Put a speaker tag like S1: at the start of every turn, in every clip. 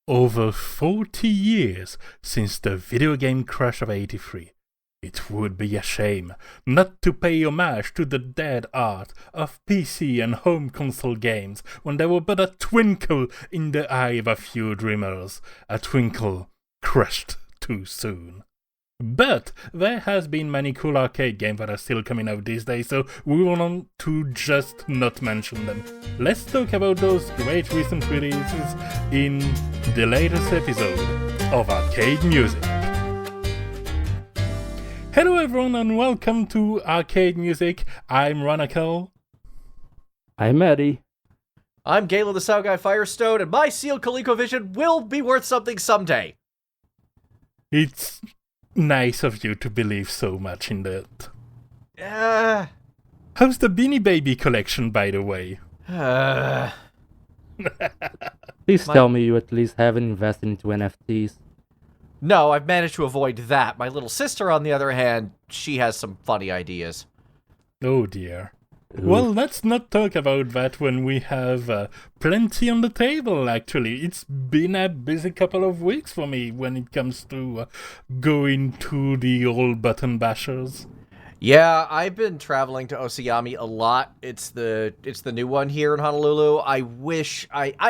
S1: Over 40 years since the video game crash of '83. It would be a shame not to pay homage to the dead art of PC and home console games when they were but a twinkle in the eye of a few dreamers, a twinkle crushed too soon. But there has been many cool arcade games that are still coming out these days, so we want to just not mention them. Let's talk about those great recent releases in the latest episode of Arcade Music. Hello everyone and welcome to Arcade Music. I'm Ranakel.
S2: I'm Eddie.
S3: I'm Galen the Sound Guy Firestone, and my sealed ColecoVision will be worth something someday.
S1: It's nice of you to believe so much in that. How's the Beanie Baby collection, by the way?
S2: Please tell me you at least haven't invested into NFTs.
S3: No, I've managed to avoid that. My little sister, on the other hand, she has some funny ideas.
S1: Oh dear.
S2: Ooh.
S1: Well, let's not talk about that when we have plenty on the table, actually. It's been a busy couple of weeks for me when it comes to going to the old button bashers.
S3: Yeah, I've been traveling to Osayami a lot. It's the new one here in Honolulu. I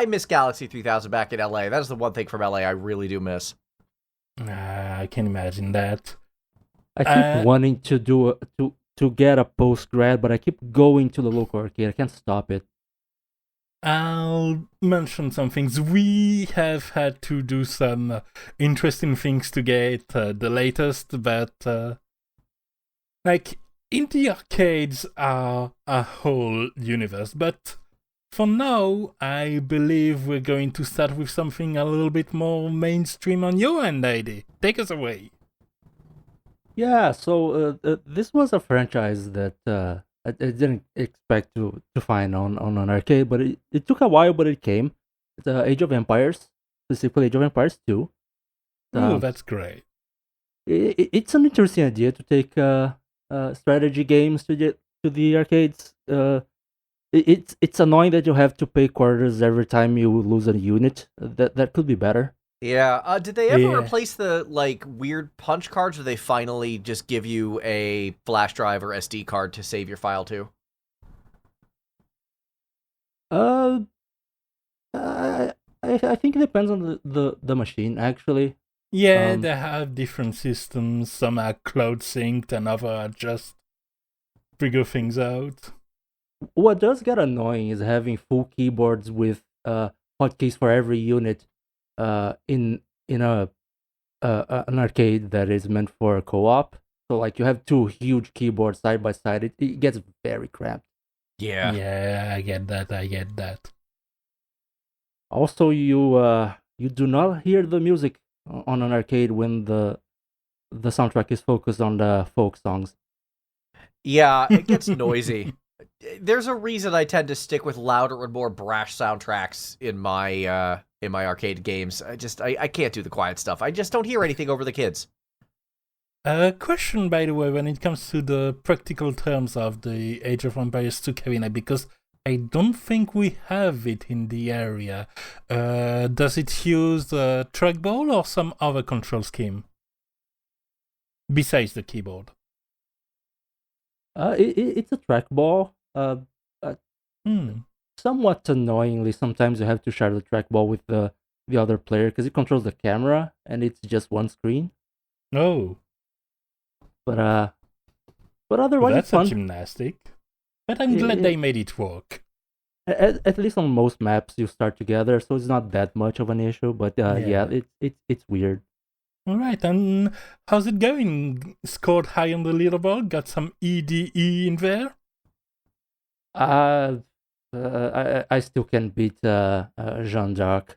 S3: miss Galaxy 3000 back in LA. That is the one thing from LA I really do miss.
S1: I can imagine that.
S2: I keep wanting to get a post-grad, but I keep going to the local arcade. I can't stop it.
S1: I'll mention some things. We have had to do some interesting things to get the latest, but indie arcades are a whole universe. But for now, I believe we're going to start with something a little bit more mainstream on your end, Heidi. Take us away.
S2: Yeah, so this was a franchise that I didn't expect to find on an arcade, but it took a while, but it came. It's Age of Empires, specifically Age of Empires 2.
S1: Oh, that's great.
S2: It's an interesting idea to take strategy games to the arcades. It's annoying that you have to pay quarters every time you lose a unit. That could be better.
S3: Yeah. Did they ever replace the weird punch cards, or they finally just give you a flash drive or SD card to save your file to?
S2: I think it depends on the machine, actually.
S1: Yeah, they have different systems. Some are cloud synced and others are just figure things out.
S2: What does get annoying is having full keyboards with hotkeys for every unit in an arcade that is meant for co-op. So you have two huge keyboards side by side. It gets very cramped.
S1: Yeah, I get that.
S2: Also, you do not hear the music on an arcade when the soundtrack is focused on the folk songs.
S3: Yeah, it gets noisy. There's a reason I tend to stick with louder and more brash soundtracks in my arcade games. I can't do the quiet stuff. I just don't hear anything over the kids.
S1: Question, by the way, when it comes to the practical terms of the Age of Empires 2 cabinet, because I don't think we have it in the area. Does it use the trackball or some other control scheme besides the keyboard?
S2: It's a trackball. Somewhat annoyingly, sometimes you have to share the trackball with the other player because it controls the camera and it's just one screen.
S1: Oh.
S2: But otherwise,
S1: that's
S2: it's fun.
S1: A gymnastic. But I'm glad they made it work.
S2: At least on most maps, you start together, so it's not that much of an issue. But it's weird.
S1: All right, and how's it going? Scored high on the leaderboard? Got some EDE in there?
S2: I still can beat Jean-Jacques.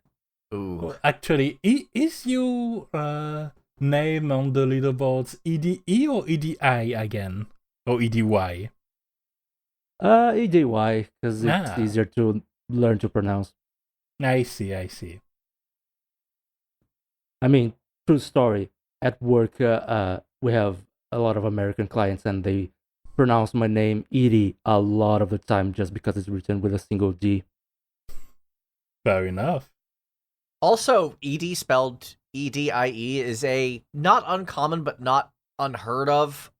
S3: Ooh.
S1: Actually, is your name on the leaderboards EDE or EDI again? Or EDY?
S2: EDY, because it's easier to learn to pronounce.
S1: I see.
S2: I mean, true story. At work, we have a lot of American clients, and they pronounce my name Edie a lot of the time just because it's written with a single D.
S1: Fair enough.
S3: Also, ED spelled EDIE is a not uncommon but not unheard of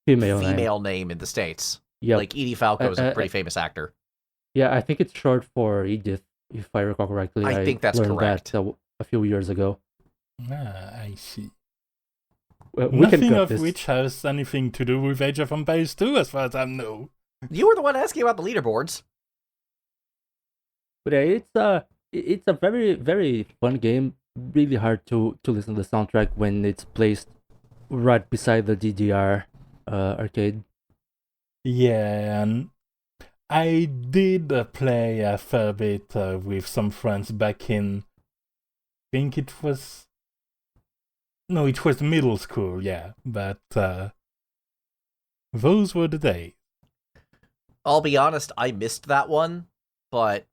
S3: female name in the States.
S2: Yep.
S3: Like Edie Falco is a pretty famous actor.
S2: Yeah, I think it's short for Edith, if I recall correctly.
S3: I think that's
S2: learned
S3: correct.
S2: That a few years ago.
S1: I see.
S2: Nothing
S1: of which has anything to do with Age of Empires 2, as far as I know.
S3: You were the one asking about the leaderboards.
S2: But it's a very, very fun game. Really hard to listen to the soundtrack when it's placed right beside the DDR arcade.
S1: Yeah, and I did play a fair bit with some friends back in, I think it was middle school, yeah, but those were the days.
S3: I'll be honest, I missed that one, but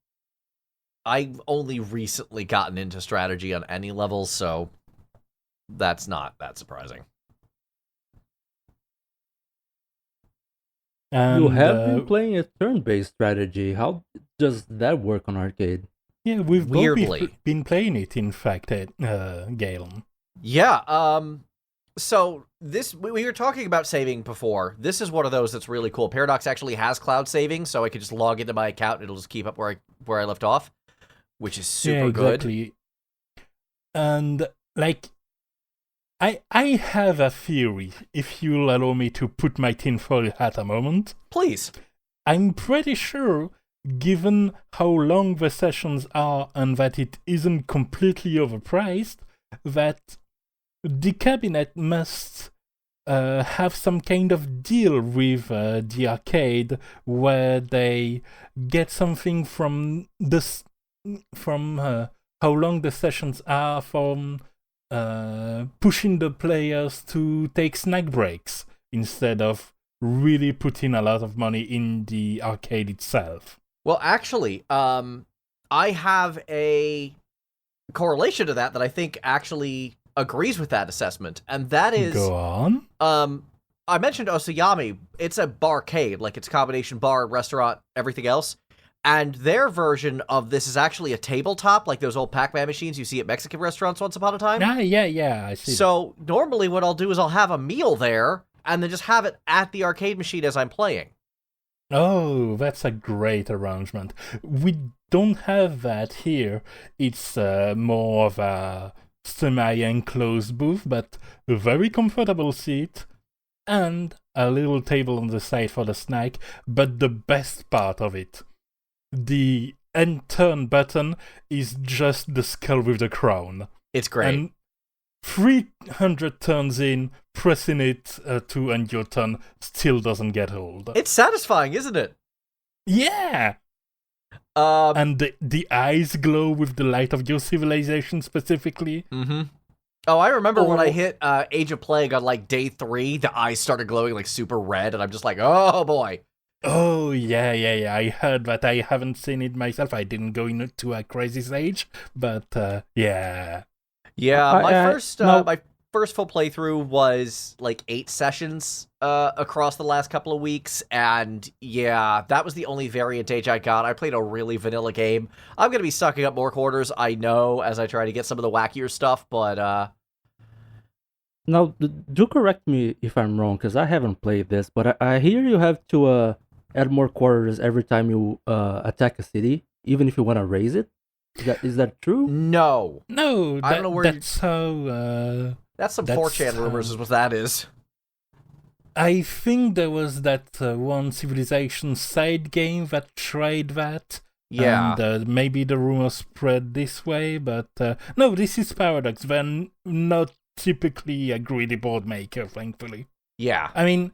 S3: I've only recently gotten into strategy on any level, so that's not that surprising.
S1: And,
S2: you have been playing a turn-based strategy. How does that work on arcade?
S1: Yeah, we've
S3: weirdly
S1: been playing it, in fact, at Galen.
S3: Yeah, so we were talking about saving before. This is one of those that's really cool. Paradox actually has cloud saving, so I could just log into my account and it'll just keep up where I left off, which is super
S1: exactly. Good. And like, I have a theory, if you'll allow me to put my tinfoil hat a moment.
S3: Please.
S1: I'm pretty sure, given how long the sessions are and that it isn't completely overpriced, that the cabinet must have some kind of deal with the arcade where they get something from how long the sessions are, from pushing the players to take snack breaks instead of really putting a lot of money in the arcade itself.
S3: Well, actually, I have a correlation to that I think actually agrees with that assessment, and that is...
S1: Go on.
S3: I mentioned Osayami. It's a barcade, like it's a combination bar, restaurant, everything else. And their version of this is actually a tabletop, like those old Pac-Man machines you see at Mexican restaurants once upon a time.
S1: Yeah, I see.
S3: So normally what I'll do is I'll have a meal there, and then just have it at the arcade machine as I'm playing.
S1: Oh, that's a great arrangement. We don't have that here. It's more of a semi-enclosed booth, but a very comfortable seat, and a little table on the side for the snack. But the best part of it, the end turn button, is just the skull with the crown.
S3: It's great.
S1: And 300 turns in, pressing it to end your turn still doesn't get old.
S3: It's satisfying, isn't it?
S1: Yeah! And the eyes glow with the light of your civilization specifically.
S3: Mm-hmm. Oh, I remember when I hit Age of Plague on like day 3, the eyes started glowing like super red, and I'm just like, oh boy.
S1: Oh, yeah. I heard that. I haven't seen it myself. I didn't go into a crazy stage, but yeah.
S3: Yeah, my first full playthrough was like 8 sessions across the last couple of weeks, and yeah, that was the only variant age I got. I played a really vanilla game. I'm going to be sucking up more quarters, I know, as I try to get some of the wackier stuff, but...
S2: Now, do correct me if I'm wrong, because I haven't played this, but I hear you have to add more quarters every time you attack a city, even if you want to raise it. Is that true?
S3: No.
S1: I don't know where that's how...
S3: that's some 4chan rumors is what that is.
S1: I think there was that one Civilization side game that tried that.
S3: Yeah.
S1: And maybe the rumor spread this way, but no, this is Paradox. They're not typically a greedy board maker, thankfully.
S3: Yeah.
S1: I mean,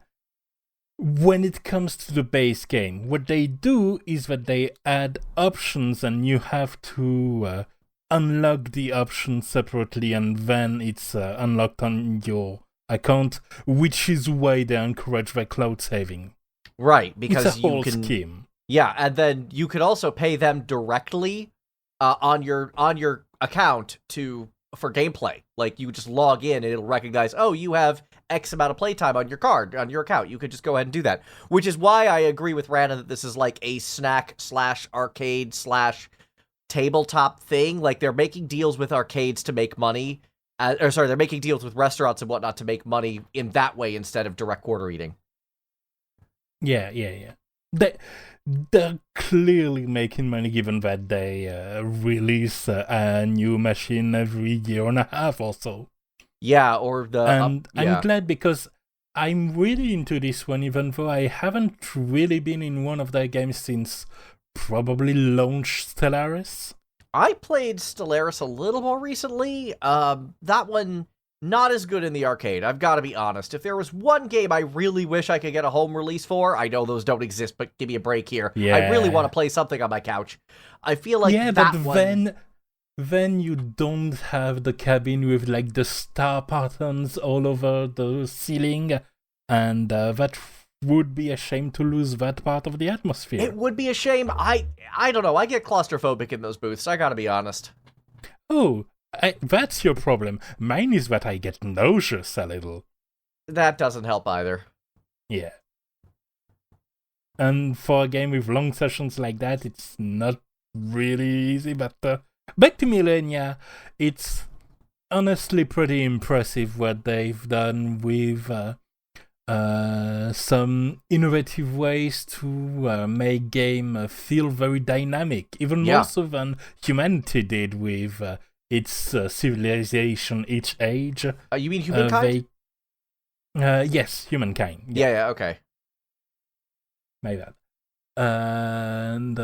S1: when it comes to the base game, what they do is that they add options, and you have to unlock the options separately, and then it's unlocked on your account, which is why they encourage the cloud saving.
S3: Right, because
S1: it's a whole scheme.
S3: Yeah, and then you could also pay them directly on your account for gameplay. Like, you just log in and it'll recognize, oh, you have X amount of playtime on your card, on your account. You could just go ahead and do that. Which is why I agree with Rana that this is like a snack /arcade/ tabletop thing. Like, they're making deals with arcades to make money. They're making deals with restaurants and whatnot to make money in that way instead of direct quarter eating.
S1: Yeah. They're clearly making money given that they release a new machine every year and a half or so.
S3: Yeah, or the...
S1: And I'm glad because I'm really into this one, even though I haven't really been in one of their games since probably launch Stellaris.
S3: I played Stellaris a little more recently. That one, not as good in the arcade, I've got to be honest. If there was one game I really wish I could get a home release for, I know those don't exist, but give me a break here.
S1: Yeah.
S3: I really want to play something on my couch. I feel like
S1: then you don't have the cabin with like the star patterns all over the ceiling, and that would be a shame to lose that part of the atmosphere.
S3: It would be a shame. I don't know. I get claustrophobic in those booths. I gotta be honest.
S1: Oh, that's your problem. Mine is that I get nauseous a little.
S3: That doesn't help either.
S1: Yeah. And for a game with long sessions like that, it's not really easy, but back to Millennia, it's honestly pretty impressive what they've done with some innovative ways to make game feel very dynamic, even more so than humanity did with its civilization, each age.
S3: You mean humankind?
S1: Yes, humankind.
S3: Yeah, okay.
S1: My bad. And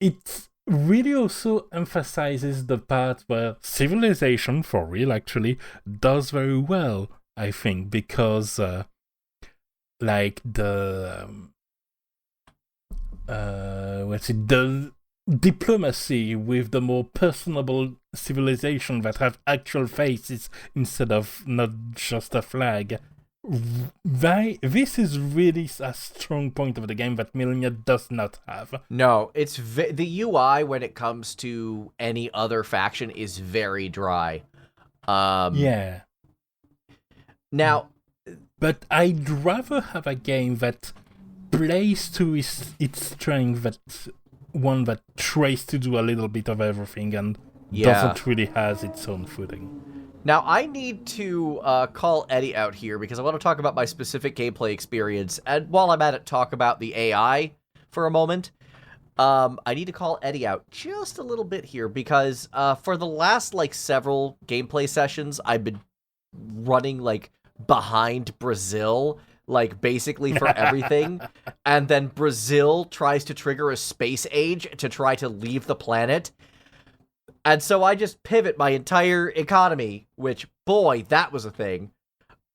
S1: it really also emphasizes the part where civilization, for real actually, does very well, I think, because the diplomacy with the more personable civilization that have actual faces instead of not just a flag. This is really a strong point of the game that Millennia does not have.
S3: No, it's the UI when it comes to any other faction is very dry.
S1: Yeah.
S3: Now,
S1: but I'd rather have a game that plays to its strength, that one that tries to do a little bit of everything and doesn't really has its own footing.
S3: Now, I need to call Eddie out here because I want to talk about my specific gameplay experience. And while I'm at it, talk about the AI for a moment. I need to call Eddie out just a little bit here because for the last, several gameplay sessions, I've been running, behind Brazil, basically for everything. And then Brazil tries to trigger a space age to try to leave the planet. And so I just pivot my entire economy, which, boy, that was a thing.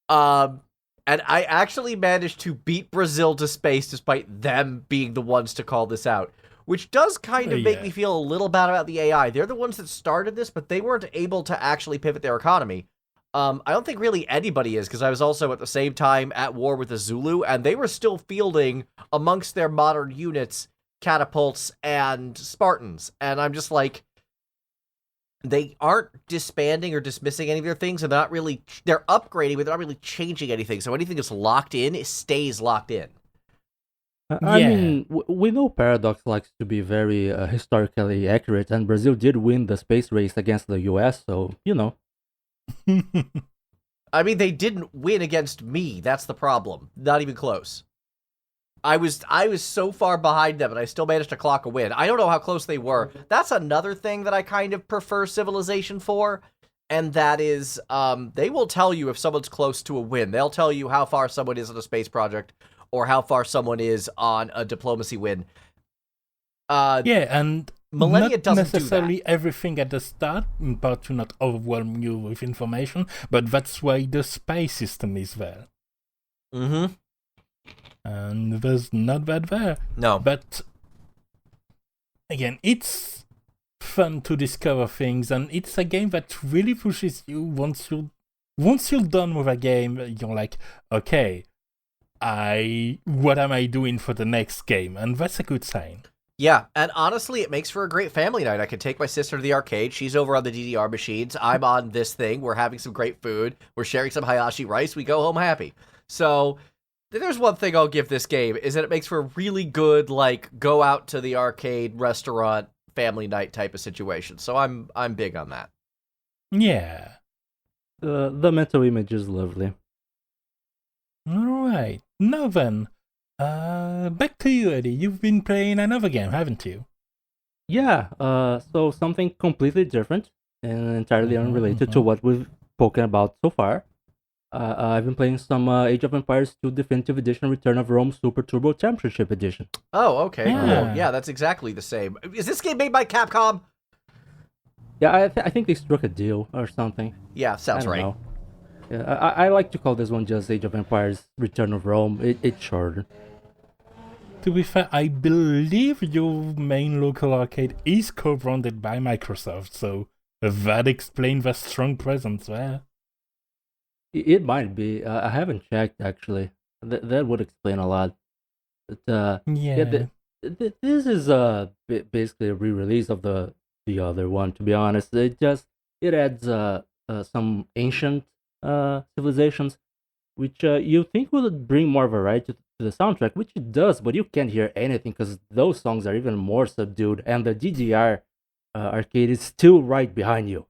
S3: And I actually managed to beat Brazil to space despite them being the ones to call this out, which does kind of make me feel a little bad about the AI. They're the ones that started this, but they weren't able to actually pivot their economy. I don't think really anybody is, because I was also at the same time at war with the Zulu, and they were still fielding amongst their modern units, catapults, and Spartans. And I'm just like, they aren't disbanding or dismissing any of their things, and they're upgrading, but they're not really changing anything. So anything that's locked in, it stays locked in.
S2: I mean, we know Paradox likes to be very historically accurate, and Brazil did win the space race against the US, so,
S3: I mean, they didn't win against me. That's the problem. Not even close. I was so far behind them, and I still managed to clock a win. I don't know how close they were. That's another thing that I kind of prefer Civilization for, and that is, they will tell you if someone's close to a win. They'll tell you how far someone is on a space project, or how far someone is on a diplomacy win.
S1: And
S3: Millennia
S1: not
S3: doesn't
S1: necessarily
S3: do that.
S1: everything at the start, in part to not overwhelm you with information, but that's why the spy system is there.
S3: Mm-hmm.
S1: And there's not that there.
S3: No.
S1: But, again, it's fun to discover things, and it's a game that really pushes you. Once you're done with a game, you're like, okay, what am I doing for the next game? And that's a good sign.
S3: Yeah, and honestly, it makes for a great family night. I can take my sister to the arcade. She's over on the DDR machines. I'm on this thing. We're having some great food. We're sharing some hayashi rice. We go home happy. So there's one thing I'll give this game, is that it makes for a really good, like, go out to the arcade, restaurant, family night type of situation. So I'm big on that.
S1: Yeah.
S2: The mental image is lovely.
S1: Alright. Now then, back to you, Eddie. You've been playing another game, haven't you?
S2: Yeah, so something completely different and entirely unrelated to what we've spoken about so far. I've been playing some Age of Empires 2 Definitive Edition Return of Rome Super Turbo Championship Edition.
S3: Oh, okay,
S1: Yeah.
S3: cool. Yeah, that's exactly the same. Is this game made by Capcom?
S2: Yeah, I think they struck a deal or something.
S3: Yeah,
S2: I
S3: sounds
S2: don't
S3: right.
S2: know. Yeah, I like to call this one just Age of Empires Return of Rome. It's shorter.
S1: To be fair, I believe your main local arcade is co-branded by Microsoft, so that explains their strong presence there.
S2: It might be. I haven't checked actually. That would explain a lot. But
S1: Yeah.
S2: this is basically a re-release of the other one. To be honest, it adds some ancient civilizations, which you think would bring more variety to the soundtrack, which it does, but you can't hear anything because those songs are even more subdued, and the DDR arcade is still right behind you.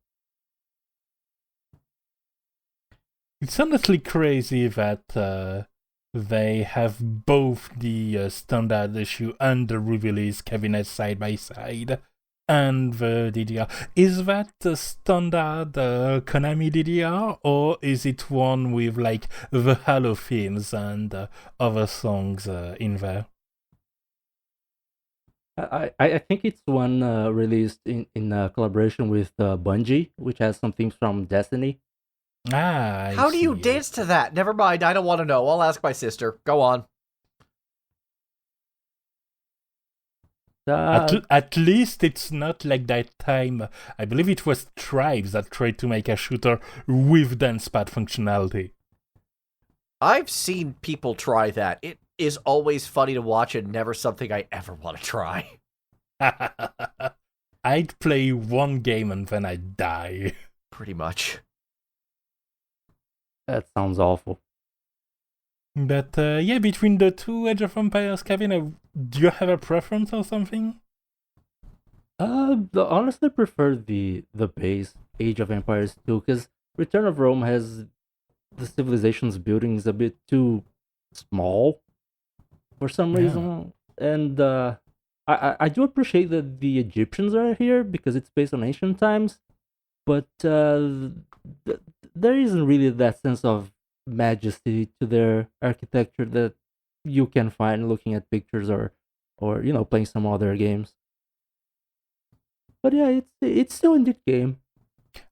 S1: It's honestly crazy that they have both the standard issue and the re-release cabinet side by side, and the DDR. Is that the standard Konami DDR, or is it one with like the Halo themes and other songs in there?
S2: I think it's one released in collaboration with Bungie, which has some themes from Destiny.
S1: I
S3: How do you
S1: see.
S3: dance to that? Never mind, I don't want to know. I'll ask my sister. Go on.
S1: At least it's not like that time. I believe it was Tribes that tried to make a shooter with dance pad functionality.
S3: I've seen people try that. It is always funny to watch and never something I ever want to try.
S1: I'd play one game and then I'd die.
S3: Pretty much.
S2: That sounds awful.
S1: But yeah, between the two Age of Empires, Kevin, do you have a preference or something?
S2: Honestly, prefer the base Age of Empires 2, because Return of Rome has the civilization's buildings a bit too small for some
S1: Yeah.
S2: reason, and I do appreciate that the Egyptians are here because it's based on ancient times, but there isn't really that sense of majesty to their architecture that you can find looking at pictures or playing some other games. But yeah, it's still a good game.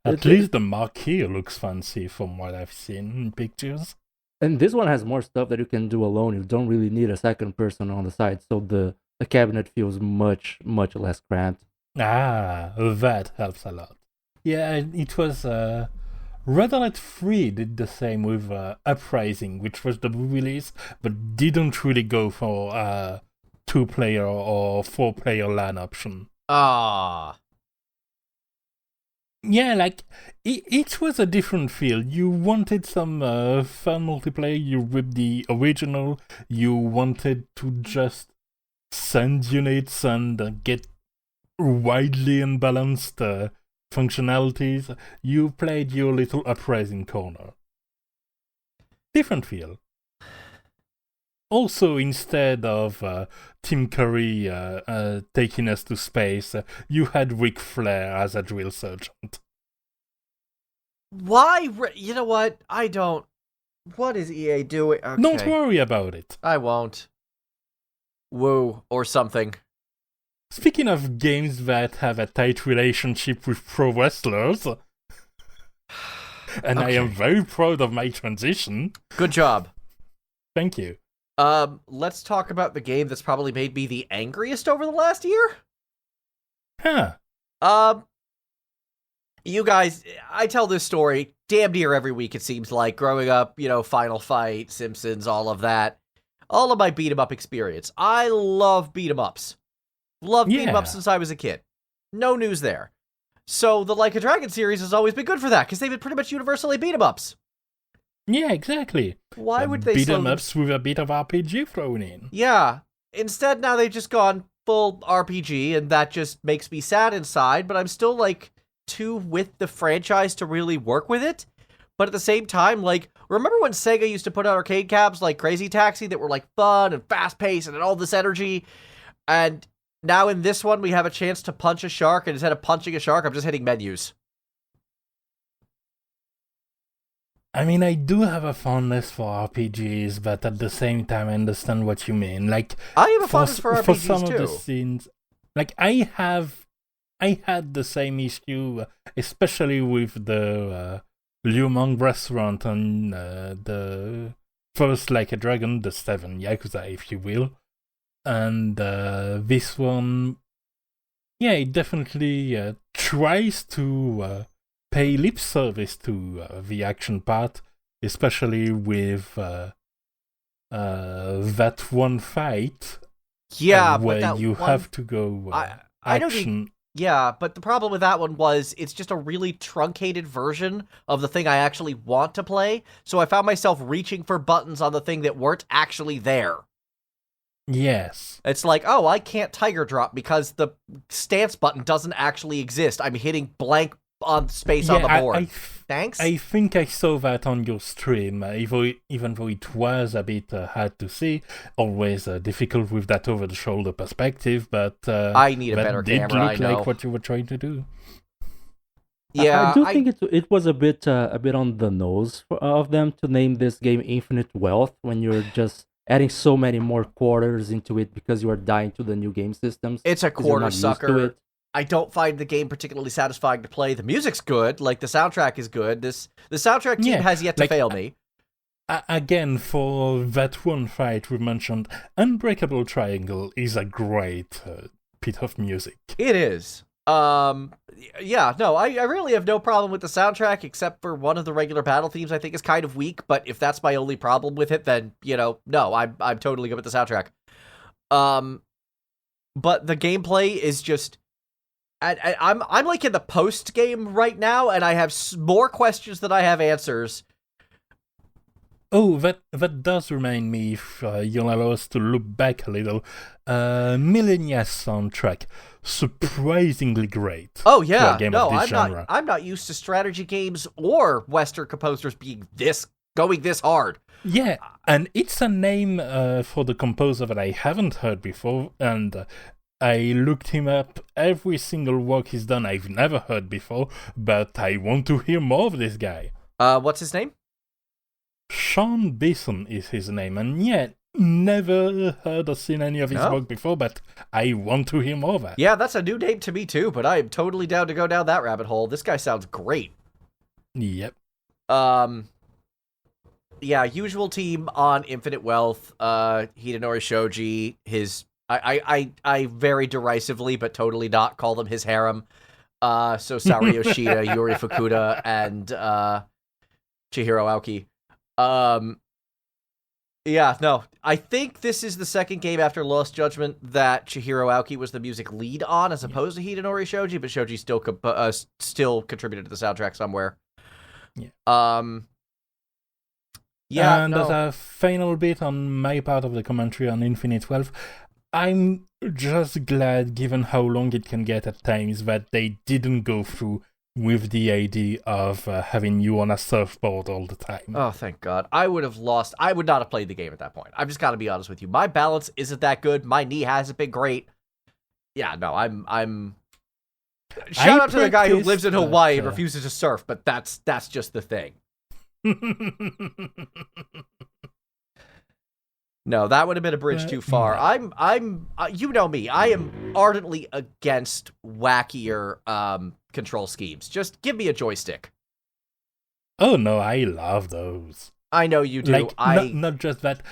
S1: At least the marquee looks fancy from what I've seen in pictures.
S2: And this one has more stuff that you can do alone. You don't really need a second person on the side, so the cabinet feels much less cramped.
S1: Ah, that helps a lot. Yeah, it was Red Alert 3 did the same with Uprising, which was the release, but didn't really go for 2-player or 4-player LAN option.
S3: Ah.
S1: Yeah, like, it was a different feel. You wanted some fun multiplayer, you ripped the original, you wanted to just send units and get widely unbalanced functionalities. You played your little Uprising corner. Different feel. Also, instead of Tim Curry taking us to space, you had Ric Flair as a drill sergeant.
S3: Why? You know what? I don't. What is EA doing? Okay.
S1: Don't worry about it.
S3: I won't. Woo, or something.
S1: Speaking of games that have a tight relationship with pro wrestlers, and I am very proud of my transition.
S3: Good job.
S1: Thank you.
S3: Let's talk about the game that's probably made me the angriest over the last year.
S1: Huh.
S3: You guys, I tell this story damn near every week, it seems like. Growing up, Final Fight, Simpsons, all of that. All of my beat-em-up experience. I love beat-em-ups. Loved beat-em-ups since I was a kid. No news there. So the Like a Dragon series has always been good for that, because they've been pretty much universally beat-em-ups.
S1: Yeah, exactly.
S3: Why would they
S1: beat
S3: slow
S1: 'em
S3: them?
S1: ups with a bit of RPG thrown in?
S3: Yeah. Instead, now they've just gone full RPG, and that just makes me sad inside, but I'm still, like, too with the franchise to really work with it. But at the same time, like, remember when Sega used to put out arcade cabs like Crazy Taxi that were, like, fun and fast-paced and had all this energy? And now in this one, we have a chance to punch a shark, and instead of punching a shark, I'm just hitting menus.
S1: I mean, I do have a fondness for RPGs, but at the same time, I understand what you mean. Like,
S3: I have a fondness for RPGs,
S1: for some
S3: too.
S1: of the scenes, like, I had the same issue, especially with the Liu Mong restaurant on the first Like a Dragon, the 7 Yakuza, if you will. And this one, yeah, it definitely tries to pay lip service to the action part, especially with that one fight.
S3: Yeah,
S1: where
S3: but that
S1: you
S3: one,
S1: have to go
S3: I know
S1: action.
S3: Yeah, but the problem with that one was it's just a really truncated version of the thing I actually want to play, so I found myself reaching for buttons on the thing that weren't actually there.
S1: Yes.
S3: It's like, oh, I can't Tiger Drop because the stance button doesn't actually exist. I'm hitting blank on space on the board. Thanks?
S1: I think I saw that on your stream, even though it was a bit hard to see, always difficult with that over-the-shoulder perspective, but
S3: I need a
S1: that
S3: better
S1: did
S3: camera, I
S1: look
S3: know.
S1: like what you were trying to do.
S3: Yeah,
S2: I do think it was a bit on the nose of them to name this game Infinite Wealth when you're just adding so many more quarters into it because you are dying to the new game systems.
S3: It's a
S2: 'cause you're
S3: quarter
S2: not used to
S3: sucker.
S2: it.
S3: I don't find the game particularly satisfying to play. The music's good, like the soundtrack is good. The soundtrack team has yet to fail me.
S1: Again, for that one fight we mentioned, Unbreakable Triangle is a great bit of music.
S3: It is. Yeah, no, I really have no problem with the soundtrack, except for one of the regular battle themes I think is kind of weak, but if that's my only problem with it, then, no, I'm totally good with the soundtrack. But the gameplay is just... I'm like in the post game right now, and I have more questions than I have answers.
S1: Oh, that does remind me, if you'll allow us to look back a little, Millennia's soundtrack, surprisingly great.
S3: Oh yeah,
S1: for a game
S3: no,
S1: of this genre.
S3: I'm not used to strategy games or Western composers being going this hard.
S1: Yeah, and it's a name for the composer that I haven't heard before, and I looked him up. Every single work he's done I've never heard before, but I want to hear more of this guy.
S3: What's his name?
S1: Sean Beeson is his name, and yet never heard or seen any of his work before, but I want to hear more of that.
S3: Yeah, that's a new name to me too, but I'm totally down to go down that rabbit hole. This guy sounds great.
S1: Yep.
S3: Yeah, usual team on Infinite Wealth, Hidenori Shoji, his... I very derisively, but totally not, call them his harem. So Saori Yoshida, Yuri Fukuda, and Chihiro Aoki. Yeah, no, I think this is the second game after Lost Judgment that Chihiro Aoki was the music lead on, as opposed to Hidenori Shoji, but Shoji still contributed to the soundtrack somewhere.
S1: Yeah.
S3: Yeah,
S1: and as a final bit on my part of the commentary on Infinite Wealth, I'm just glad, given how long it can get at times, that they didn't go through with the idea of having you on a surfboard all the time.
S3: Oh, thank God. I would not have played the game at that point. I've just got to be honest with you. My balance isn't that good. My knee hasn't been great. Yeah, no, I'm... Shout out to the guy who lives in Hawaii and refuses to surf, but that's just the thing. No, that would have been a bridge too far. I'm you know me. I am ardently against wackier control schemes. Just give me a joystick.
S1: Oh no, I love those.
S3: I know you do.
S1: Not just that.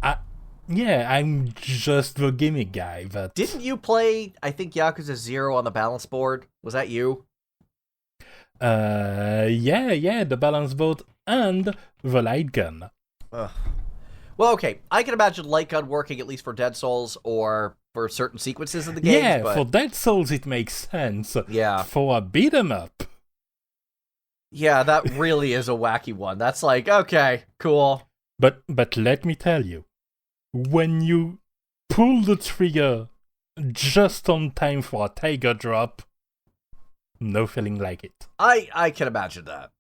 S1: I'm just the gimmick guy. But
S3: didn't you play, I think, Yakuza 0 on the balance board? Was that you?
S1: Yeah, the balance board and the light gun.
S3: Ugh. Well, okay, I can imagine light gun working at least for Dead Souls or for certain sequences of the game.
S1: Yeah, for Dead Souls it makes sense.
S3: Yeah.
S1: For a beat 'em up.
S3: Yeah, that really is a wacky one. That's like, okay, cool.
S1: But let me tell you, when you pull the trigger just on time for a tiger drop, no feeling like it.
S3: I can imagine that.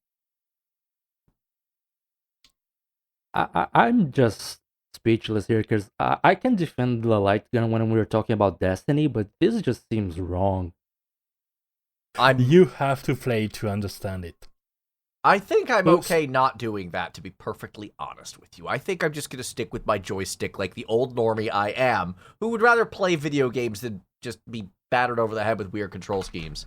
S2: I'm just speechless here because I can defend the light gun when we were talking about Destiny, but this just seems wrong.
S1: You have to play to understand it.
S3: I think I'm okay not doing that, to be perfectly honest with you. I think I'm just going to stick with my joystick like the old normie I am, who would rather play video games than just be battered over the head with weird control schemes.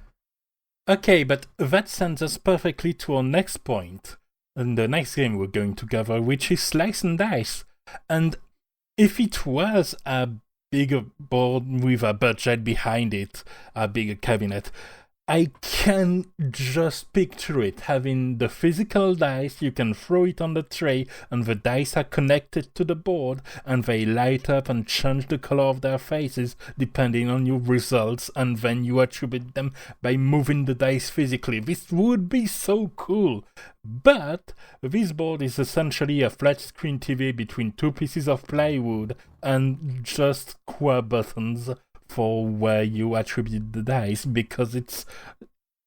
S1: Okay, but that sends us perfectly to our next point, and the next game we're going to cover, which is Slice and Dice. And if it was a bigger board with a budget behind it, a bigger cabinet, I can just picture it having the physical dice. You can throw it on the tray and the dice are connected to the board and they light up and change the color of their faces depending on your results, and then you attribute them by moving the dice physically. This would be so cool. But this board is essentially a flat screen TV between two pieces of plywood and just square buttons for where you attribute the dice, because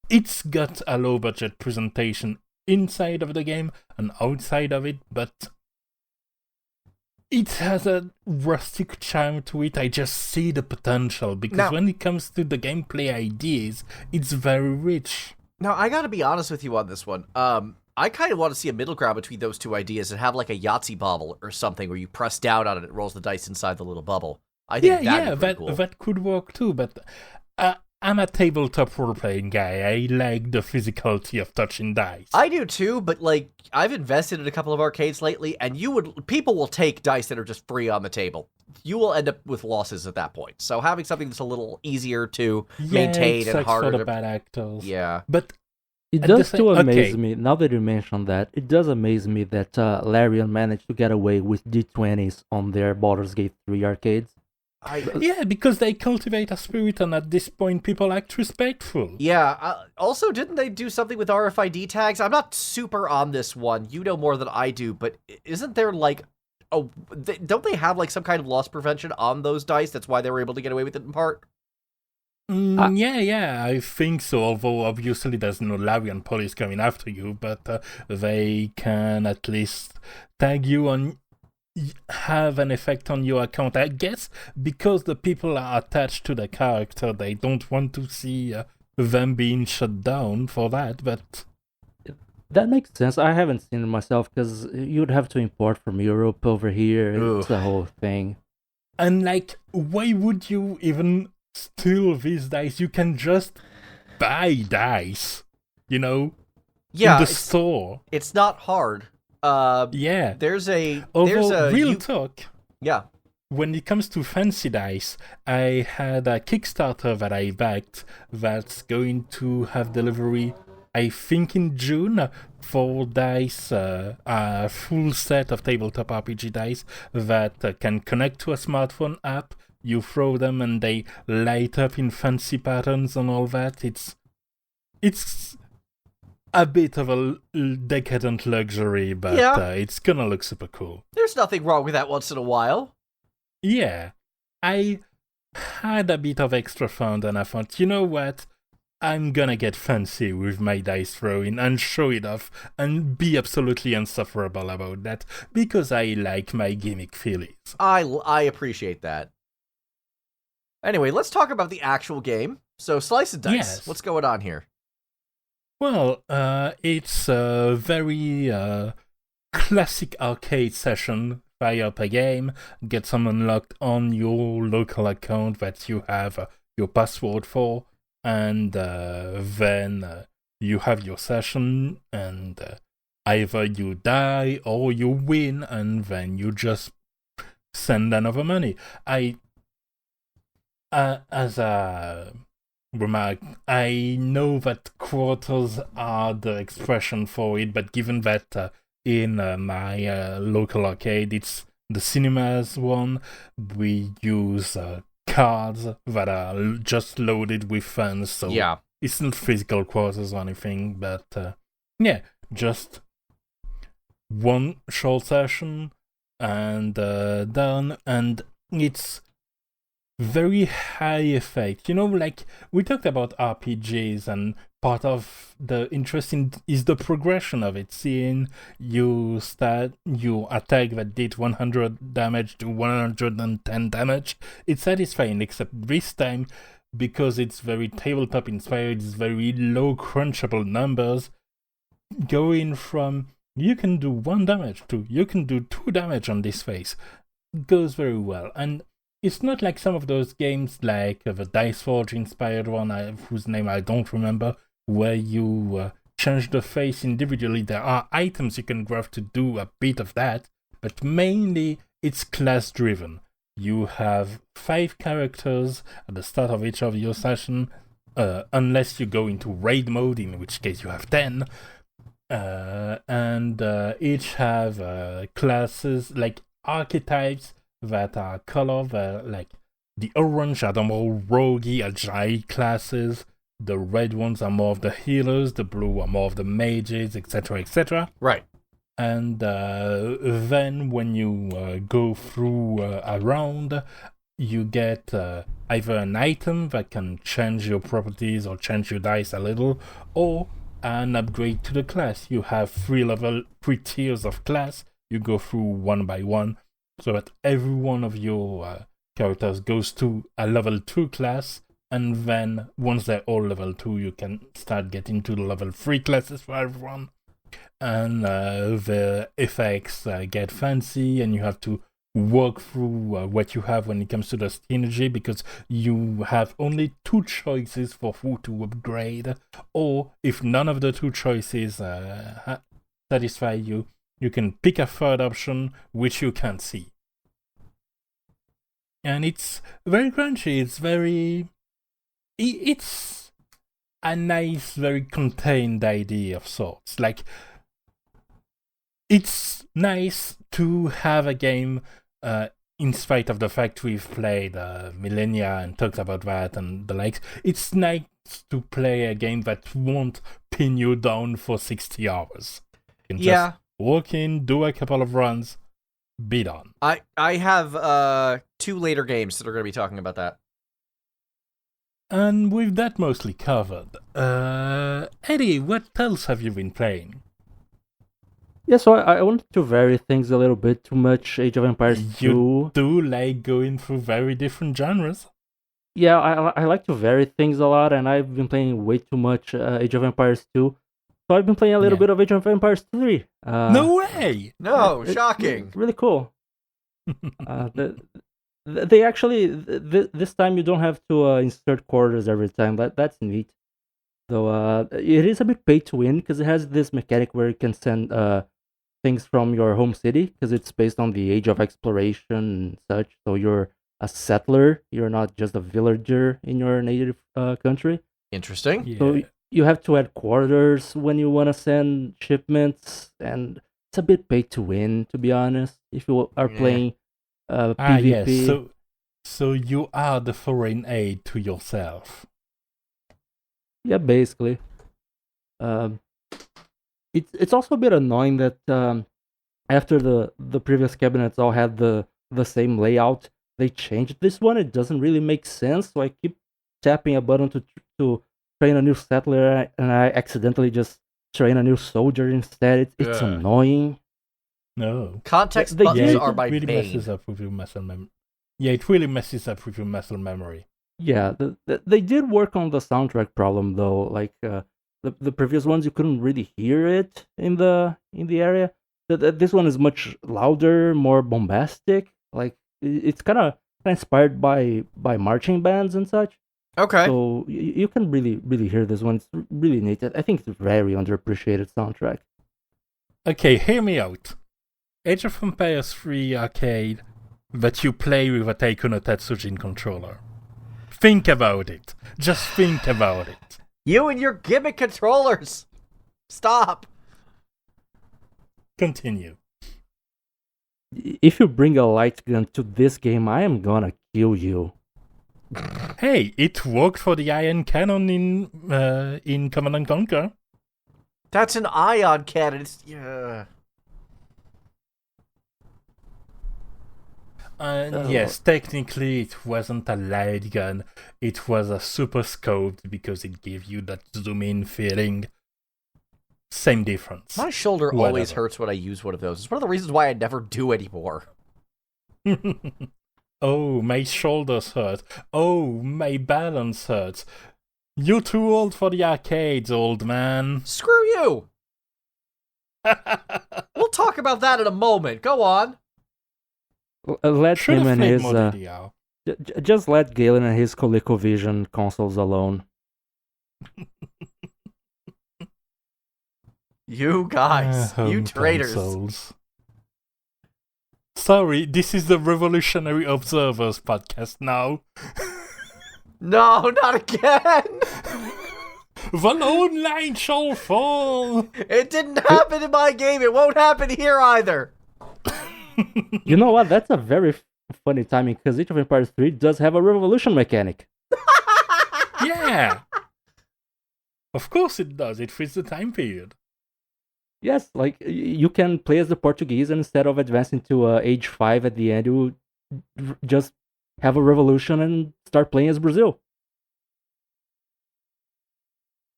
S1: it's got a low budget presentation inside of the game and outside of it, but it has a rustic charm to it. I just see the potential, because when it comes to the gameplay ideas, it's very rich.
S3: Now, I gotta be honest with you on this one. I kind of want to see a middle ground between those two ideas and have like a Yahtzee bubble or something where you press down on it, it rolls the dice inside the little bubble. I think
S1: that could work too, but I'm a tabletop role-playing guy. I like the physicality of touching dice.
S3: I do too, but like I've invested in a couple of arcades lately, and people will take dice that are just free on the table. You will end up with losses at that point. So having something that's a little easier to maintain and harder
S1: for the bad actors.
S3: Yeah,
S1: but
S2: it does still amaze me. Now that you mention that, it does amaze me that Larian managed to get away with D20s on their Baldur's Gate 3 arcades.
S1: Yeah, because they cultivate a spirit, and at this point, people act respectful.
S3: Yeah. Also, didn't they do something with RFID tags? I'm not super on this one. You know more than I do, but isn't there like, don't they have like some kind of loss prevention on those dice? That's why they were able to get away with it in part.
S1: Yeah, I think so. Although obviously there's no Larian police coming after you, but they can at least tag you and have an effect on your account, I guess, because the people are attached to the character. They don't want to see them being shut down for that, but
S2: that makes sense. I haven't seen it myself because you'd have to import from Europe over here. It's the whole thing.
S1: And like, why would you even steal these dice? You can just buy dice, in the store.
S3: It's not hard.
S1: Yeah.
S3: There's a
S1: real talk.
S3: Yeah.
S1: When it comes to fancy dice, I had a Kickstarter that I backed that's going to have delivery, I think, in June, for dice, a full set of tabletop RPG dice that can connect to a smartphone app. You throw them and they light up in fancy patterns and all that. It's a bit of a decadent luxury, but it's gonna look super cool.
S3: There's nothing wrong with that once in a while.
S1: Yeah. I had a bit of extra fun and I thought, you know what? I'm gonna get fancy with my dice throwing and show it off and be absolutely insufferable about that, because I like my gimmick feelings.
S3: I appreciate that. Anyway, let's talk about the actual game. So, Slice and Dice.
S1: Yes.
S3: What's going on here?
S1: Well, it's a very classic arcade session. Fire up a game, get some unlocked on your local account that you have your password for, and then you have your session, and either you die or you win, and then you just send another money. As a remark, I know that quarters are the expression for it, but given that in my local arcade it's the cinemas one, we use cards that are just loaded with funds, so it's not physical quarters or anything, but just one short session and done, and it's very high effect. Like we talked about RPGs, and part of the interesting is the progression of it. Seeing you start your attack that did 100 damage to 110 damage, it's satisfying, except this time, because it's very tabletop inspired, it's very low crunchable numbers, going from you can do 1 damage to you can do 2 damage on this phase goes very well. And it's not like some of those games like the Dice Forge inspired one, whose name I don't remember, where you change the face individually. There are items you can grab to do a bit of that, but mainly it's class driven. You have 5 characters at the start of each of your session, unless you go into raid mode, in which case you have 10. And each have classes, like archetypes that are colored, like the orange are the more roguey, agile classes, the red ones are more of the healers, the blue are more of the mages, etc., etc.
S3: Right.
S1: And then when you go through a round, you get either an item that can change your properties or change your dice a little, or an upgrade to the class. You have 3 tiers of class. You go through one by one, so that every one of your characters goes to a level 2 class, and then once they're all level 2, you can start getting to the level 3 classes for everyone. And the effects get fancy, and you have to work through what you have when it comes to the synergy, because you have only 2 choices for who to upgrade, or if none of the 2 choices satisfy you, you can pick a third option which you can't see. And it's very crunchy, it's a nice, very contained idea of sorts. Like, it's nice to have a game, in spite of the fact we've played Millennia and talked about that and the likes. It's nice to play a game that won't pin you down for 60 hours. You can just walk in, do a couple of runs, be done.
S3: I have 2 later games that are going to be talking about that.
S1: And with that mostly covered, Eddie, what else have you been playing?
S2: Yeah, so I wanted to vary things a little bit. Too much Age of Empires 2.
S1: You do like going through very different genres.
S2: Yeah, I like to vary things a lot, and I've been playing way too much Age of Empires 2. So I've been playing a little bit of Age of Empires 3.
S1: No way!
S3: No, shocking.
S2: Really cool. They actually, this time you don't have to insert quarters every time. That's neat. Though it is a bit pay to win, because it has this mechanic where you can send things from your home city, because it's based on the age of exploration and such. So you're a settler, you're not just a villager in your native country.
S3: Interesting.
S1: Yeah.
S2: So you have to add quarters when you want to send shipments, and it's a bit pay to win, to be honest, if you are playing PvP.
S1: Yes. So you are the foreign aid to yourself.
S2: Yeah, basically. It's also a bit annoying that after the previous cabinets all had the same layout, they changed this one. It doesn't really make sense, so I keep tapping a button to train a new settler, and I accidentally just train a new soldier instead. It's annoying.
S1: No.
S3: Context buttons are my
S1: really
S3: bane.
S1: messes up with your muscle memory. Yeah, it really messes up with your muscle memory.
S2: Yeah, they did work on the soundtrack problem though. Like the previous ones, you couldn't really hear it in the area. This one is much louder, more bombastic. Like it's kind of inspired by marching bands and such.
S3: Okay.
S2: So you can really hear this one. It's really neat. I think it's a very underappreciated soundtrack.
S1: Okay, hear me out. Age of Empires 3 Arcade that you play with a Taiko no Tatsujin controller. Think about it. Just think about it.
S3: You and your gimmick controllers. Stop.
S1: Continue.
S2: If you bring a light gun to this game, I am gonna kill you.
S1: Hey, it worked for the ion cannon in Command & Conquer.
S3: That's an ion cannon.
S1: Yes, technically it wasn't a light gun. It was a super scoped because it gave you that zoom-in feeling. Same difference.
S3: My shoulder always hurts when I use one of those. It's one of the reasons why I never do anymore.
S1: Oh, my shoulders hurt. Oh, my balance hurts. You're too old for the arcades, old man.
S3: Screw you! We'll talk about that in a moment. Go on.
S2: Let him and his
S1: DDR.
S2: just let Galen and his ColecoVision consoles alone.
S3: You guys, you traitors.
S1: Consoles. Sorry, this is the Revolutionary Observers podcast now.
S3: No, not again!
S1: The lone line shall fall!
S3: It didn't happen in my game, it won't happen here either!
S2: You know what? That's a very funny timing, because Age of Empires 3 does have a revolution mechanic.
S1: Yeah! Of course it does, it fits the time period.
S2: Yes, like, you can play as the Portuguese, and instead of advancing to age 5 at the end, you just have a revolution and start playing as Brazil.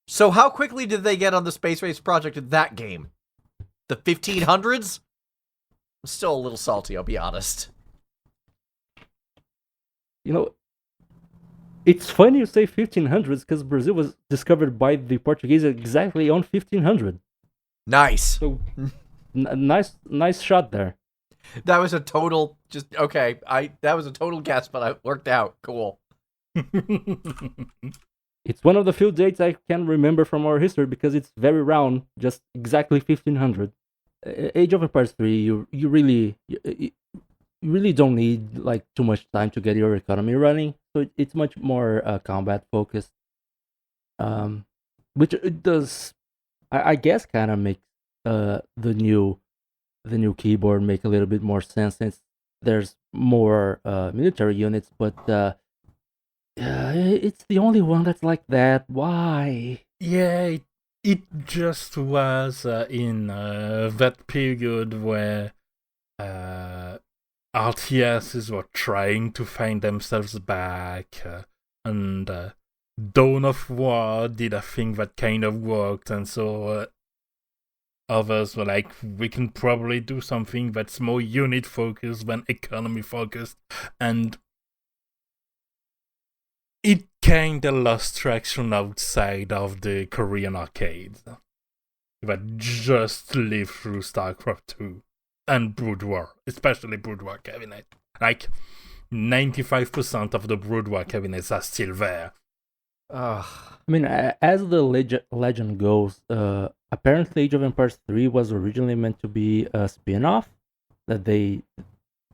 S3: So how quickly did they get on the space race project in that game? The 1500s? I'm still a little salty, I'll be honest.
S2: You know, it's funny you say 1500s, because Brazil was discovered by the Portuguese exactly on 1500.
S3: Nice.
S2: So, nice shot there.
S3: That was a total, that was a total guess, but it worked out. Cool.
S2: It's one of the few dates I can remember from our history because it's very round, just exactly 1500. Age of Empires 3, you really don't need like too much time to get your economy running, so it's much more combat focused. Which it does, I guess, kind of make the new keyboard make a little bit more sense since there's more military units, but it's the only one that's like that. Why?
S1: Yeah, it just was in that period where RTSs were trying to find themselves back, and Dawn of War did a thing that kind of worked, and so others were like, we can probably do something that's more unit focused than economy focused, and it kinda lost traction outside of the Korean arcades that just lived through StarCraft 2 and Brood War, especially Brood War cabinet. Like, 95% of the Brood War cabinets are still there.
S2: I mean, as the legend goes, apparently Age of Empires 3 was originally meant to be a spin-off that they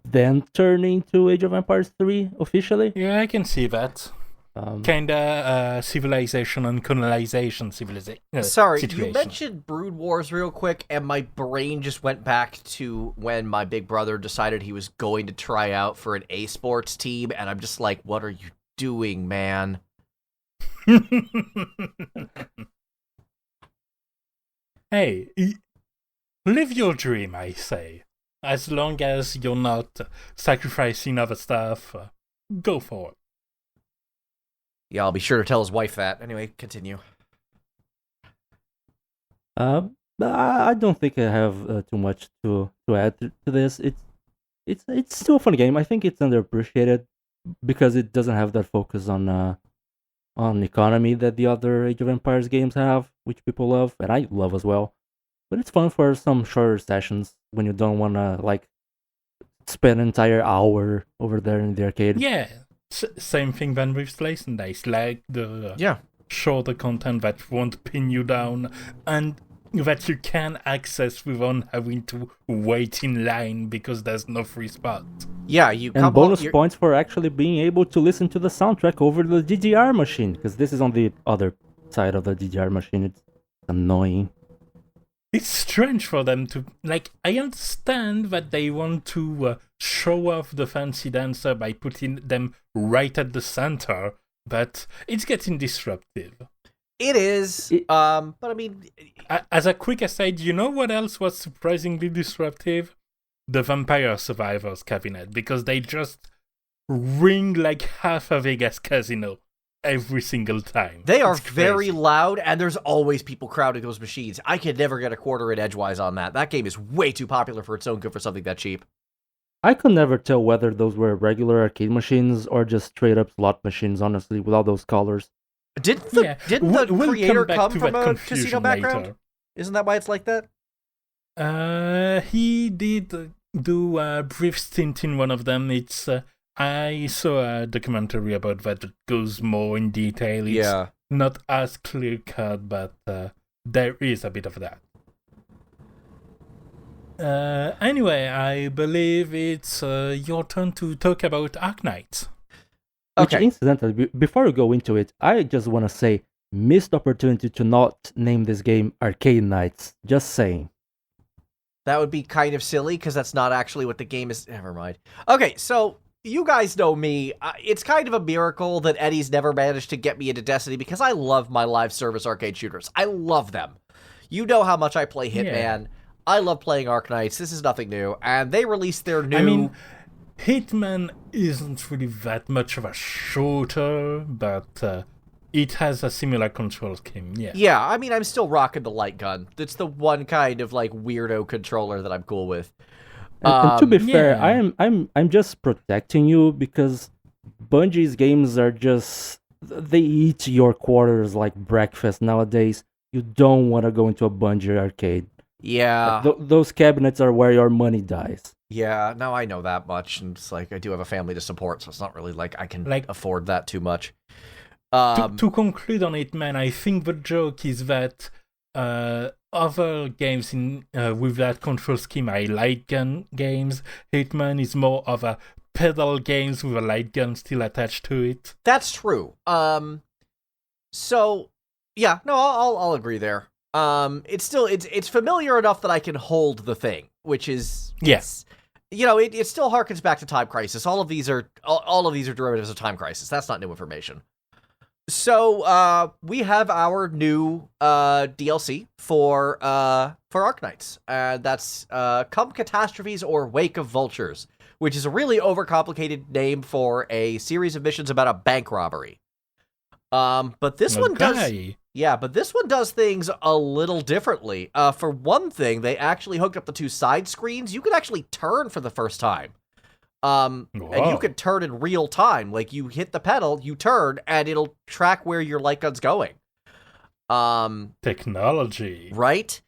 S2: then turned into Age of Empires 3 officially.
S1: Yeah, I can see that. Kinda civilization and colonization
S3: Sorry,
S1: situation.
S3: You mentioned Brood Wars real quick, and my brain just went back to when my big brother decided he was going to try out for an A-sports team, and I'm just like, what are you doing, man?
S1: Hey, live your dream, I say. As long as you're not sacrificing other stuff, go for it.
S3: Yeah, I'll be sure to tell his wife that. Anyway, continue.
S2: I don't think I have too much to add to this. It's still a fun game. I think it's underappreciated because it doesn't have that focus on economy that the other Age of Empires games have, which people love, and I love as well. But it's fun for some shorter sessions when you don't want to like spend an entire hour over there in the arcade.
S1: Yeah. Same thing then with Slice and Dice, like the shorter content that won't pin you down and that you can access without having to wait in line because there's no free spot.
S3: Yeah,
S2: and bonus points for actually being able to listen to the soundtrack over the DDR machine, because this is on the other side of the DDR machine. It's annoying.
S1: It's strange for them to, like, I understand that they want to show off the fancy dancer by putting them right at the center, but it's getting disruptive.
S3: It is, but I mean...
S1: As a quick aside, you know what else was surprisingly disruptive? the Vampire Survivors cabinet, because they just ring like half a Vegas casino every single time.
S3: They are very loud, and there's always people crowding those machines. I could never get a quarter in edgewise on that. That game is way too popular for its own good for something that cheap.
S2: I could never tell whether those were regular arcade machines or just straight up slot machines, honestly, with all those colors.
S3: Didn't the creator come from a casino background? Later. Isn't that why it's like that?
S1: He did do a brief stint in one of them. It's I saw a documentary about that goes more in detail. It's not as clear cut, but there is a bit of that. Anyway, I believe it's your turn to talk about Arknights.
S2: Okay. Which, incidentally, before we go into it, I just want to say, missed opportunity to not name this game Arknights. Just saying.
S3: That would be kind of silly, because that's not actually what the game is. Never mind. Okay, so you guys know me. It's kind of a miracle that Eddie's never managed to get me into Destiny, because I love my live service arcade shooters. I love them. You know how much I play Hitman. Yeah. I love playing Arknights. This is nothing new. And they released their new...
S1: I mean, Hitman isn't really that much of a shooter, but it has a similar control scheme, yeah.
S3: Yeah, I mean, I'm still rocking the light gun. It's the one kind of, like, weirdo controller that I'm cool with.
S2: And to be fair, I'm just protecting you, because Bungie's games are just... They eat your quarters like breakfast nowadays. You don't want to go into a Bungie arcade.
S3: Yeah.
S2: Like, those cabinets are where your money dies.
S3: Yeah, now I know that much, and it's like I do have a family to support, so it's not really like I can afford that too much.
S1: To conclude on it, man, I think the joke is that other games with that control scheme are light gun games. Hitman is more of a pedal games with a light gun still attached to it.
S3: That's true. So yeah, no, I'll agree there. It's still it's familiar enough that I can hold the thing, which is
S1: yes.
S3: You know, it still harkens back to Time Crisis. All of these are derivatives of Time Crisis. That's not new information. So we have our new DLC for Arknights. That's Come Catastrophes or Wake of Vultures, which is a really overcomplicated name for a series of missions about a bank robbery. But this one does... Yeah, but this one does things a little differently. For one thing, they actually hooked up the two side screens. You can actually turn for the first time. And you can turn in real time. Like, you hit the pedal, you turn, and it'll track where your light gun's going.
S1: Technology.
S3: Right?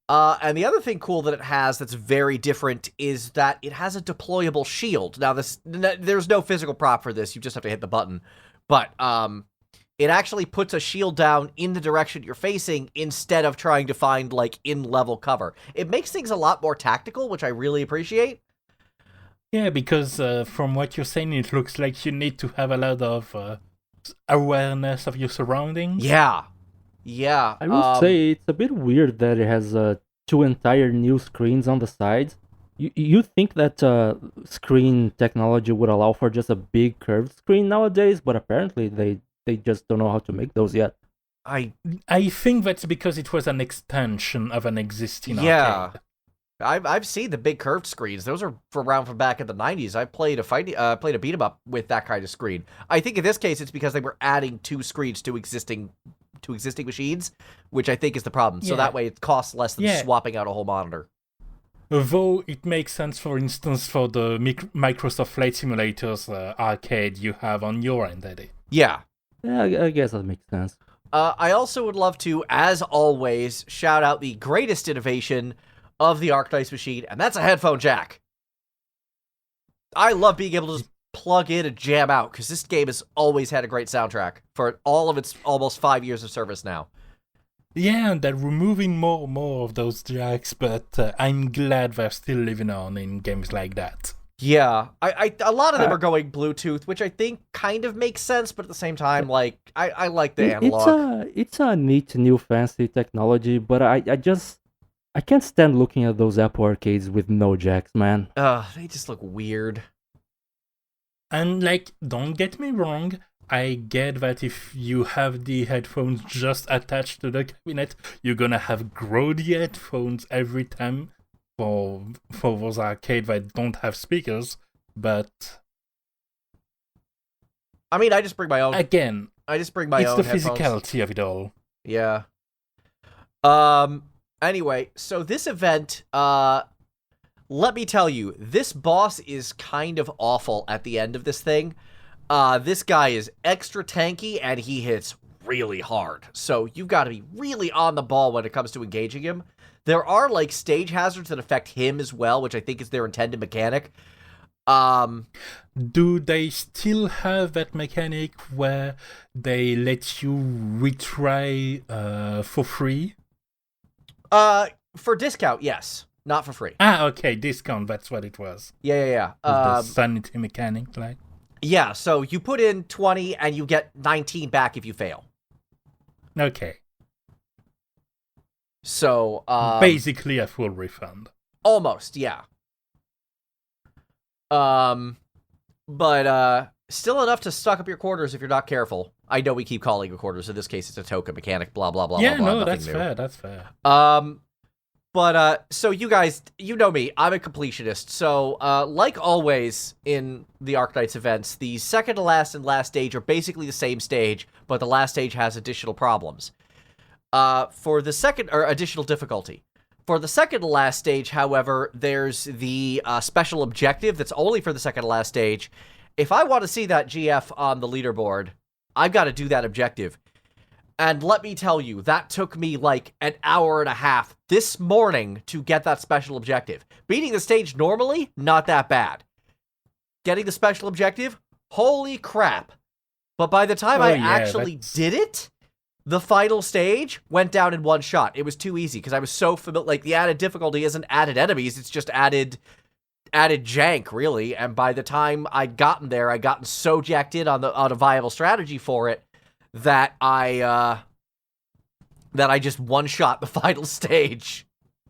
S3: And the other thing cool that it has that's very different is that it has a deployable shield. Now, there's no physical prop for this. You just have to hit the button. But, it actually puts a shield down in the direction you're facing instead of trying to find, like, in-level cover. It makes things a lot more tactical, which I really appreciate.
S1: Yeah, because from what you're saying, it looks like you need to have a lot of awareness of your surroundings.
S3: Yeah. Yeah.
S2: I will say it's a bit weird that it has two entire new screens on the sides. You think that screen technology would allow for just a big curved screen nowadays, but apparently they just don't know how to make those yet.
S1: I think that's because it was an extension of an existing arcade.
S3: I've seen the big curved screens. Those are around from back in the 90s. I played a beat 'em up with that kind of screen. I think in this case it's because they were adding two screens to existing machines, which I think is the problem. So that way it costs less than swapping out a whole monitor.
S1: Though it makes sense, for instance, for the Microsoft Flight Simulators arcade you have on your end, Eddie.
S3: Yeah.
S2: Yeah, I guess that makes sense.
S3: I also would love to, as always, shout out the greatest innovation of the Arknights machine, and that's a headphone jack. I love being able to just plug in and jam out, because this game has always had a great soundtrack for all of its almost 5 years of service now.
S1: Yeah, and they're removing more and more of those jacks, but I'm glad they're still living on in games like that.
S3: Yeah, a lot of them are going Bluetooth, which I think kind of makes sense, but at the same time, like, I like the analog.
S2: It's a neat new fancy technology, but I can't stand looking at those Apple arcades with no jacks, man.
S3: They just look weird.
S1: And, like, don't get me wrong, I get that if you have the headphones just attached to the cabinet, you're gonna have grody headphones every time for those arcades that don't have speakers, but
S3: I mean, I just bring my own.
S1: again,
S3: I just bring my
S1: it's
S3: own
S1: the
S3: headphones.
S1: physicality of it all.
S3: Yeah. Anyway, so this event, let me tell you, this boss is kind of awful at the end of this thing. This guy is extra tanky, and he hits really hard. So you've got to be really on the ball when it comes to engaging him. There are, like, stage hazards that affect him as well, which I think is their intended mechanic.
S1: Do they still have that mechanic where they let you retry for free?
S3: For discount, yes. Not for free.
S1: Ah, okay, discount, that's what it was.
S3: Yeah.
S1: The sanity mechanic, like.
S3: Yeah, so you put in 20 and you get 19 back if you fail.
S1: Okay.
S3: So,
S1: basically a full refund.
S3: Almost, yeah. But still enough to stock up your quarters if you're not careful. I know we keep calling it quarters. In this case, it's a token mechanic, blah, blah, blah,
S1: Yeah,
S3: blah,
S1: no,
S3: blah.
S1: that's fair, that's fair.
S3: But so you guys, you know me, I'm a completionist. So, like always in the Arknights events, the second to last and last stage are basically the same stage, but the last stage has additional problems. For the second, or additional difficulty. For the second to last stage, however, there's the special objective that's only for the second to last stage. If I want to see that GF on the leaderboard, I've got to do that objective. And let me tell you, that took me like an hour and a half this morning to get that special objective. Beating the stage normally, not that bad. Getting the special objective, holy crap. But by the time I actually did it, the final stage went down in one shot. It was too easy because I was so familiar. Like, the added difficulty isn't added enemies, it's just added jank, really. And by the time I'd gotten there, I'd gotten so jacked in on a viable strategy for it that I just one-shot the final stage.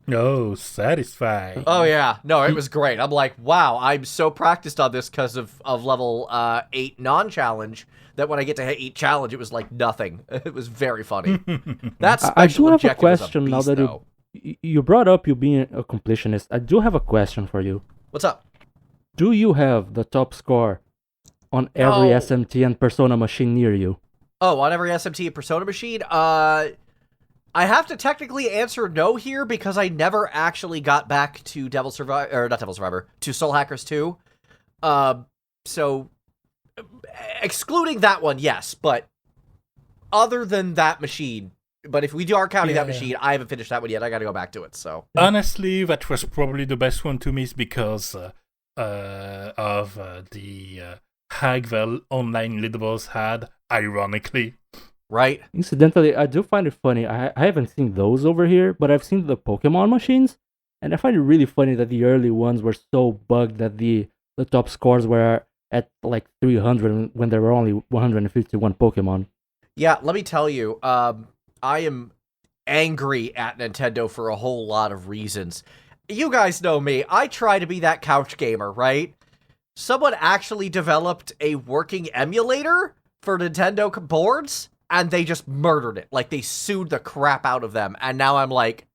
S1: Oh, satisfying.
S3: Oh, yeah. No, it was great. I'm like, wow, I'm so practiced on this because of level 8 non-challenge that when I get to 8 challenge, it was like nothing. It was very funny. That special objective was a beast,
S2: now that you brought up you being a completionist. I do have a question for you.
S3: What's up?
S2: Do you have the top score on every SMT and Persona machine near you?
S3: Oh, on every SMT and Persona machine? I have to technically answer no here because I never actually got back to to Soul Hackers 2. So, excluding that one, yes, but other than that machine, but if we are counting that machine, I haven't finished that one yet. I gotta go back to it, so.
S1: Honestly, that was probably the best one to miss because of the hack the online leaderboards had, ironically.
S3: Right?
S2: Incidentally, I do find it funny. I haven't seen those over here, but I've seen the Pokemon machines, and I find it really funny that the early ones were so bugged that the top scores were at like 300 when there were only 151 Pokemon.
S3: Yeah, let me tell you, I am angry at Nintendo for a whole lot of reasons. You guys know me. I try to be that couch gamer, right? Someone actually developed a working emulator for Nintendo boards, and they just murdered it. Like, they sued the crap out of them. And now I'm like,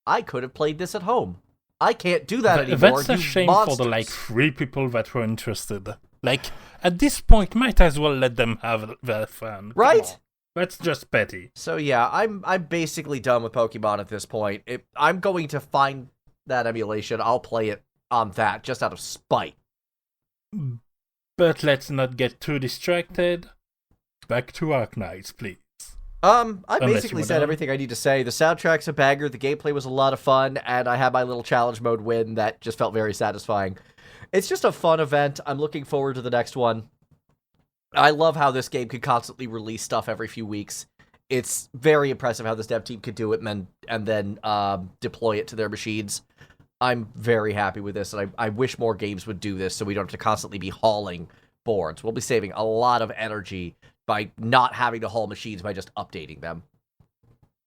S3: I could have played this at home. I can't do that anymore.
S1: That's a shame
S3: monsters.
S1: for the, 3 people that were interested. Like, at this point, might as well let them have their fun.
S3: Right?
S1: That's just petty.
S3: So, yeah, I'm basically done with Pokemon at this point. I'm going to find that emulation. I'll play it on that, just out of spite.
S1: But let's not get too distracted. Back to Arknights, please.
S3: I basically said everything I need to say. The soundtrack's a banger, the gameplay was a lot of fun, and I had my little challenge mode win that just felt very satisfying. It's just a fun event. I'm looking forward to the next one. I love how this game could constantly release stuff every few weeks. It's very impressive how this dev team could do it and then deploy it to their machines. I'm very happy with this, and I wish more games would do this so we don't have to constantly be hauling boards. We'll be saving a lot of energy by not having to haul machines by just updating them.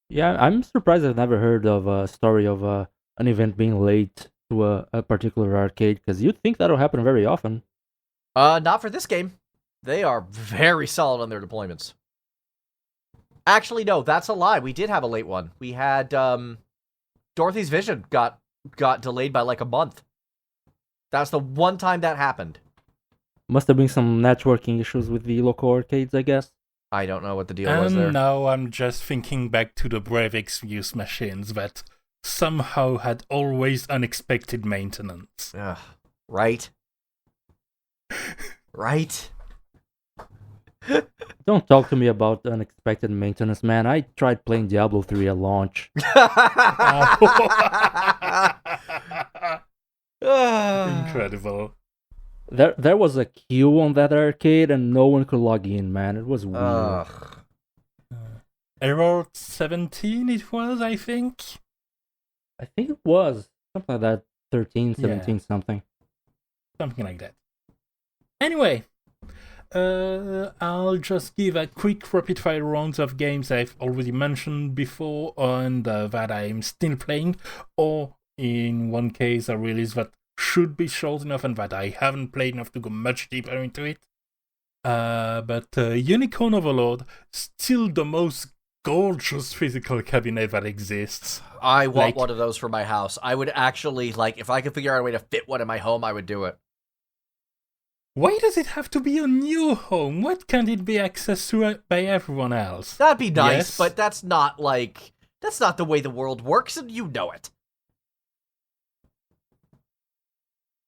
S2: Yeah, I'm surprised I've never heard of a story of an event being late to a particular arcade, because you'd think that'll happen very often.
S3: Not for this game. They are very solid on their deployments. Actually, no, that's a lie. We did have a late one. We had Dorothy's Vision got got delayed by like a month. That's the one time that happened.
S2: Must have been some networking issues with the local arcades, I guess.
S3: I don't know what the deal was there.
S1: Now I'm just thinking back to the Breivik use machines that somehow had always unexpected maintenance.
S3: Ugh, right? Right?
S2: Don't talk to me about unexpected maintenance, man. I tried playing Diablo 3 at launch.
S1: Incredible.
S2: There was a queue on that arcade and no one could log in, man. It was weird.
S1: Error 17 it was, I think.
S2: I think it was something like that. 13, 17, something.
S1: Something like that. Anyway, I'll just give a quick rapid-fire round of games I've already mentioned before and that I'm still playing, or in one case a release that should be short enough and that I haven't played enough to go much deeper into it. But Unicorn Overlord, still the most gorgeous physical cabinet that exists.
S3: I want one of those for my house. I would actually, if I could figure out a way to fit one in my home, I would do it.
S1: Why does it have to be on your home? Why can't it be accessed to by everyone else?
S3: That'd be nice,
S1: Yes.
S3: but that's not the way the world works, and you know it.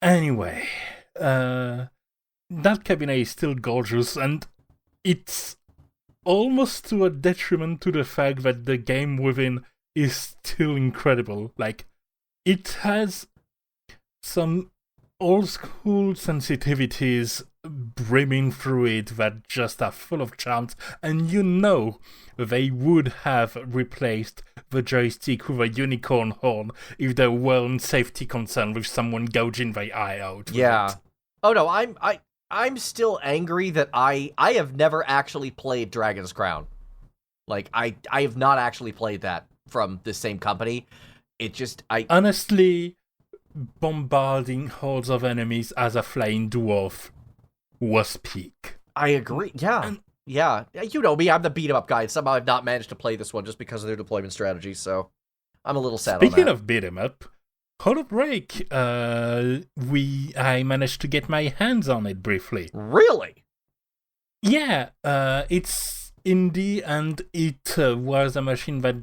S1: Anyway, that cabinet is still gorgeous, and it's almost to a detriment to the fact that the game within is still incredible. It has some old school sensitivities brimming through it that just are full of charms, and they would have replaced the joystick with a unicorn horn if there weren't safety concern with someone gouging their eye out.
S3: Yeah. Oh no, I'm still angry that I have never actually played Dragon's Crown. I have not actually played that from the same company. It just
S1: Honestly, bombarding hordes of enemies as a flying dwarf was peak.
S3: I agree. Yeah. Yeah. You know me, I'm the beat 'em up guy, and somehow I've not managed to play this one just because of their deployment strategy, so I'm a little sad on that.
S1: Speaking of beat 'em up, Holo Break, I managed to get my hands on it briefly.
S3: Really?
S1: Yeah, it's indie, and it was a machine that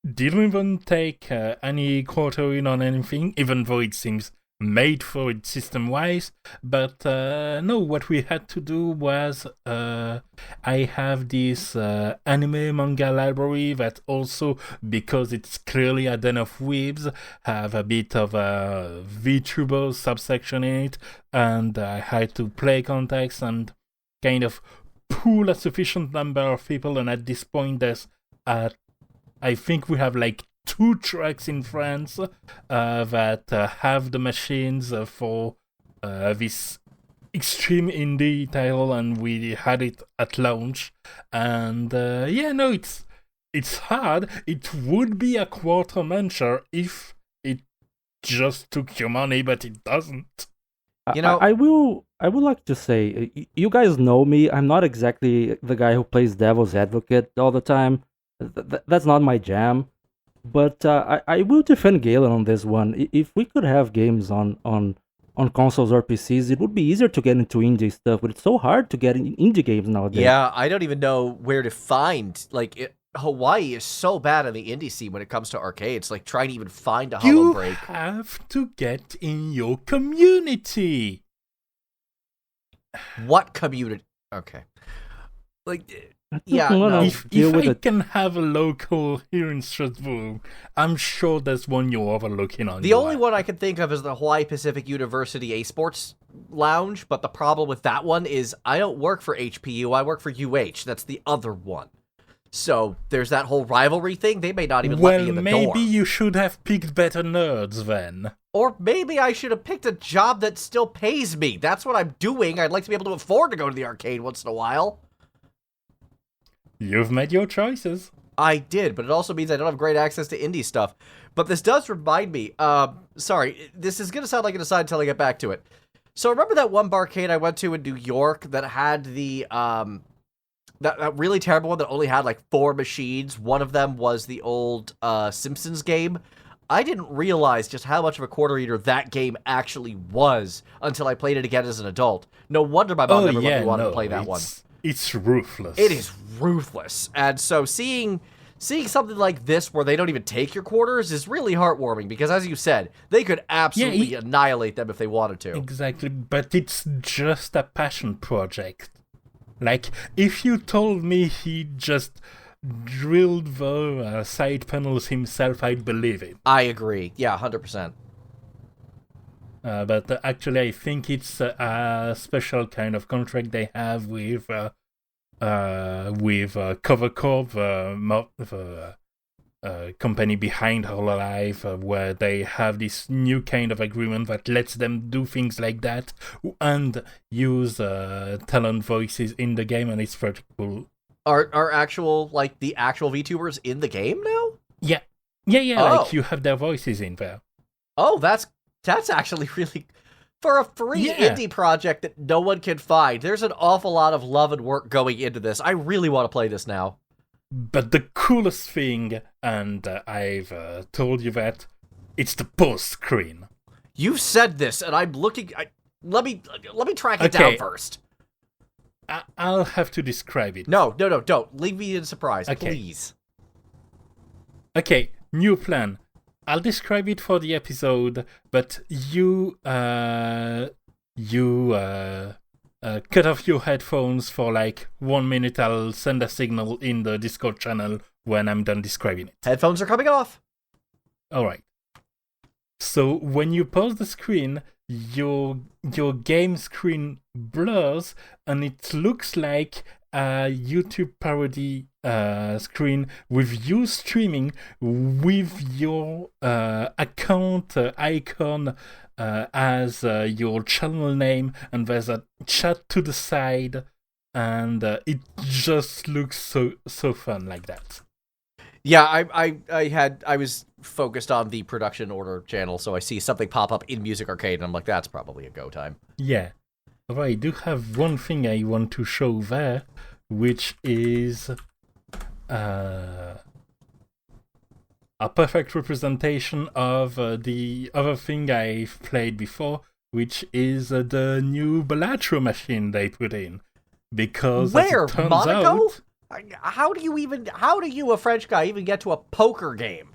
S1: didn't even take any quartering on anything, even though it seems made for it system-wise. But no, what we had to do was I have this anime manga library that also, because it's clearly a den of weebs, have a bit of a VTuber subsection in it, and I had to play context and kind of pool a sufficient number of people, and at this point there's I think we have 2 tracks in France that have the machines for this extreme indie title, and we had it at launch. And it's hard. It would be a quarter muncher if it just took your money, but it doesn't.
S2: I would like to say, you guys know me. I'm not exactly the guy who plays devil's advocate all the time. That's not my jam. But I will defend Galen on this one. If we could have games on consoles or PCs, it would be easier to get into indie stuff. But it's so hard to get in indie games nowadays.
S3: Yeah, I don't even know where to find. Hawaii is so bad in the indie scene when it comes to arcades. Trying to even find a Holo Break.
S1: You have to get in your community.
S3: What community? Okay.
S2: Yeah, no.
S1: If I can have a local here in Strasbourg, I'm sure there's one you're overlooking on.
S3: The only one I can think of is the Hawaii Pacific University A-Sports Lounge, but the problem with that one is I don't work for HPU, I work for UH. That's the other one. So there's that whole rivalry thing. They may not even let me in the door.
S1: Well, maybe you should have picked better nerds then.
S3: Or maybe I should have picked a job that still pays me. That's what I'm doing. I'd like to be able to afford to go to the arcade once in a while.
S1: You've made your choices.
S3: I did, but it also means I don't have great access to indie stuff. But this does remind me, sorry, this is going to sound like an aside until I get back to it. So remember that one barcade I went to in New York that had the, that really terrible one that only had 4 machines? One of them was the old Simpsons game. I didn't realize just how much of a quarter eater that game actually was until I played it again as an adult. No wonder my mom never let me wanted to play that one.
S1: It's ruthless.
S3: It is ruthless. And so seeing something like this where they don't even take your quarters is really heartwarming because, as you said, they could absolutely annihilate them if they wanted to.
S1: Exactly, but it's just a passion project. Like, if you told me he just drilled the side panels himself, I'd believe it.
S3: I agree. Yeah, 100%.
S1: But actually, I think it's a special kind of contract they have with Cover Corp, the company behind Hololive, where they have this new kind of agreement that lets them do things like that and use talent voices in the game, and it's pretty cool.
S3: Are actual, like, the actual VTubers in the game now?
S1: Yeah, like you have their voices in there.
S3: Oh, that's actually really... For a free indie project that no one can find, there's an awful lot of love and work going into this. I really want to play this now.
S1: But the coolest thing, and I've told you that, it's the post screen.
S3: You've said this, and I'm looking... Let me track it down first.
S1: I'll have to describe it.
S3: No, don't. Leave me in surprise, please.
S1: Okay, new plan. I'll describe it for the episode, but you cut off your headphones for like 1 minute. I'll send a signal in the Discord channel when I'm done describing it.
S3: Headphones are coming off.
S1: All right. So when you pause the screen, your game screen blurs, and it looks like a YouTube parody screen with you streaming with your account icon as your channel name, and there's a chat to the side, and it just looks so fun like that.
S3: Yeah, I was focused on the production order channel, so I see something pop up in Music Arcade, and I'm like, that's probably a go time.
S1: Yeah. But I do have one thing I want to show there, which is a perfect representation of the other thing I've played before, which is the new Balatro machine they put in. Because
S3: where,
S1: as it turns
S3: Monaco?
S1: out,
S3: how do you, a French guy, even get to a poker game?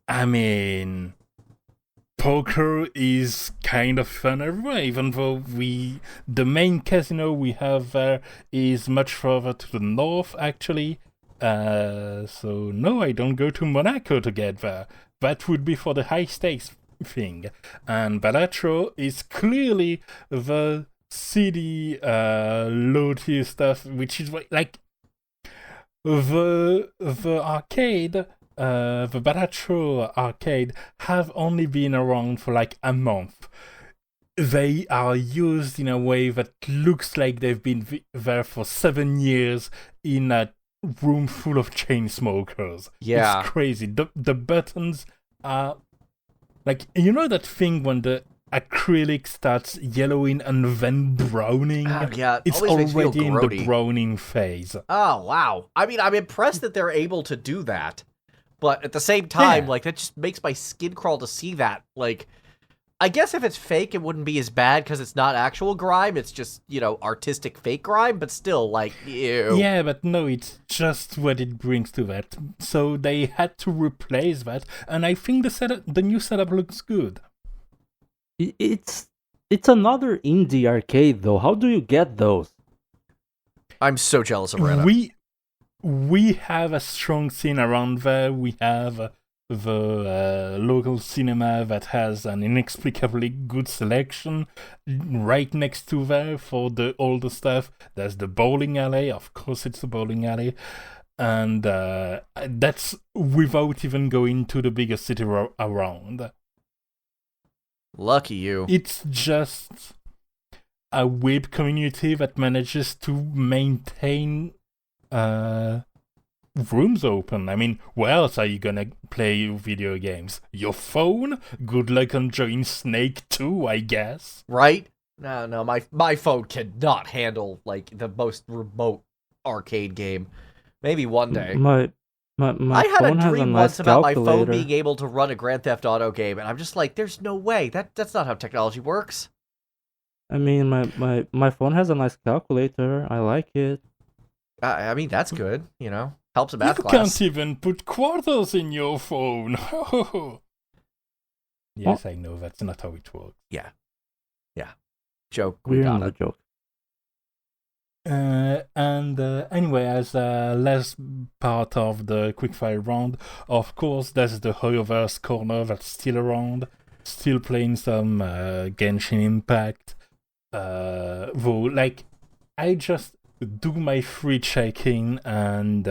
S1: I mean, poker is kind of fun everywhere, even though the main casino we have there is much further to the north, actually. So no, I don't go to Monaco to get there. That would be for the high stakes thing. And Balatro is clearly the city low tier stuff, which is like the arcade. The Balatro arcade have only been around for like a month. They are used in a way that looks like they've been there for 7 years in a room full of chain smokers.
S3: Yeah.
S1: It's crazy. The buttons are like, you know that thing when the acrylic starts yellowing and then browning?
S3: Yeah,
S1: it's already in the browning phase.
S3: Oh, wow. I mean, I'm impressed that they're able to do that. But at the same time, like, that just makes my skin crawl to see that. Like, I guess if it's fake, it wouldn't be as bad because it's not actual grime. It's just, artistic fake grime, but still, like, ew.
S1: Yeah, but no, it's just what it brings to that. So they had to replace that, and I think the new setup looks good.
S2: It's another indie arcade, though. How do you get those?
S3: I'm so jealous of Rena.
S1: We have a strong scene around there. We have the local cinema that has an inexplicably good selection right next to there for the older stuff. There's the bowling alley. Of course, it's the bowling alley. And that's without even going to the biggest city around.
S3: Lucky you.
S1: It's just a web community that manages to maintain rooms open. I mean, where else are you gonna play video games? Your phone? Good luck on joining Snake 2, I guess.
S3: Right? No, my phone cannot handle, like, the most remote arcade game. Maybe one day.
S2: My
S3: I had a
S2: phone has
S3: dream
S2: nice
S3: once about my phone
S2: calculator.
S3: being able to run a Grand Theft Auto game, and I'm just like, there's no way. That's not how technology works.
S2: I mean, my phone has a nice calculator. I like it.
S3: I mean, that's good, Helps a
S1: You
S3: math class.
S1: can't even put quarters in your phone. Yes, I know, that's not how it works.
S3: Yeah. Joke. We
S2: We're
S3: got
S2: in the
S3: it.
S2: joke.
S1: Anyway, as a last part of the quickfire round, of course, there's the Hoyoverse corner that's still around, still playing some Genshin Impact. Though, I just do my free checking and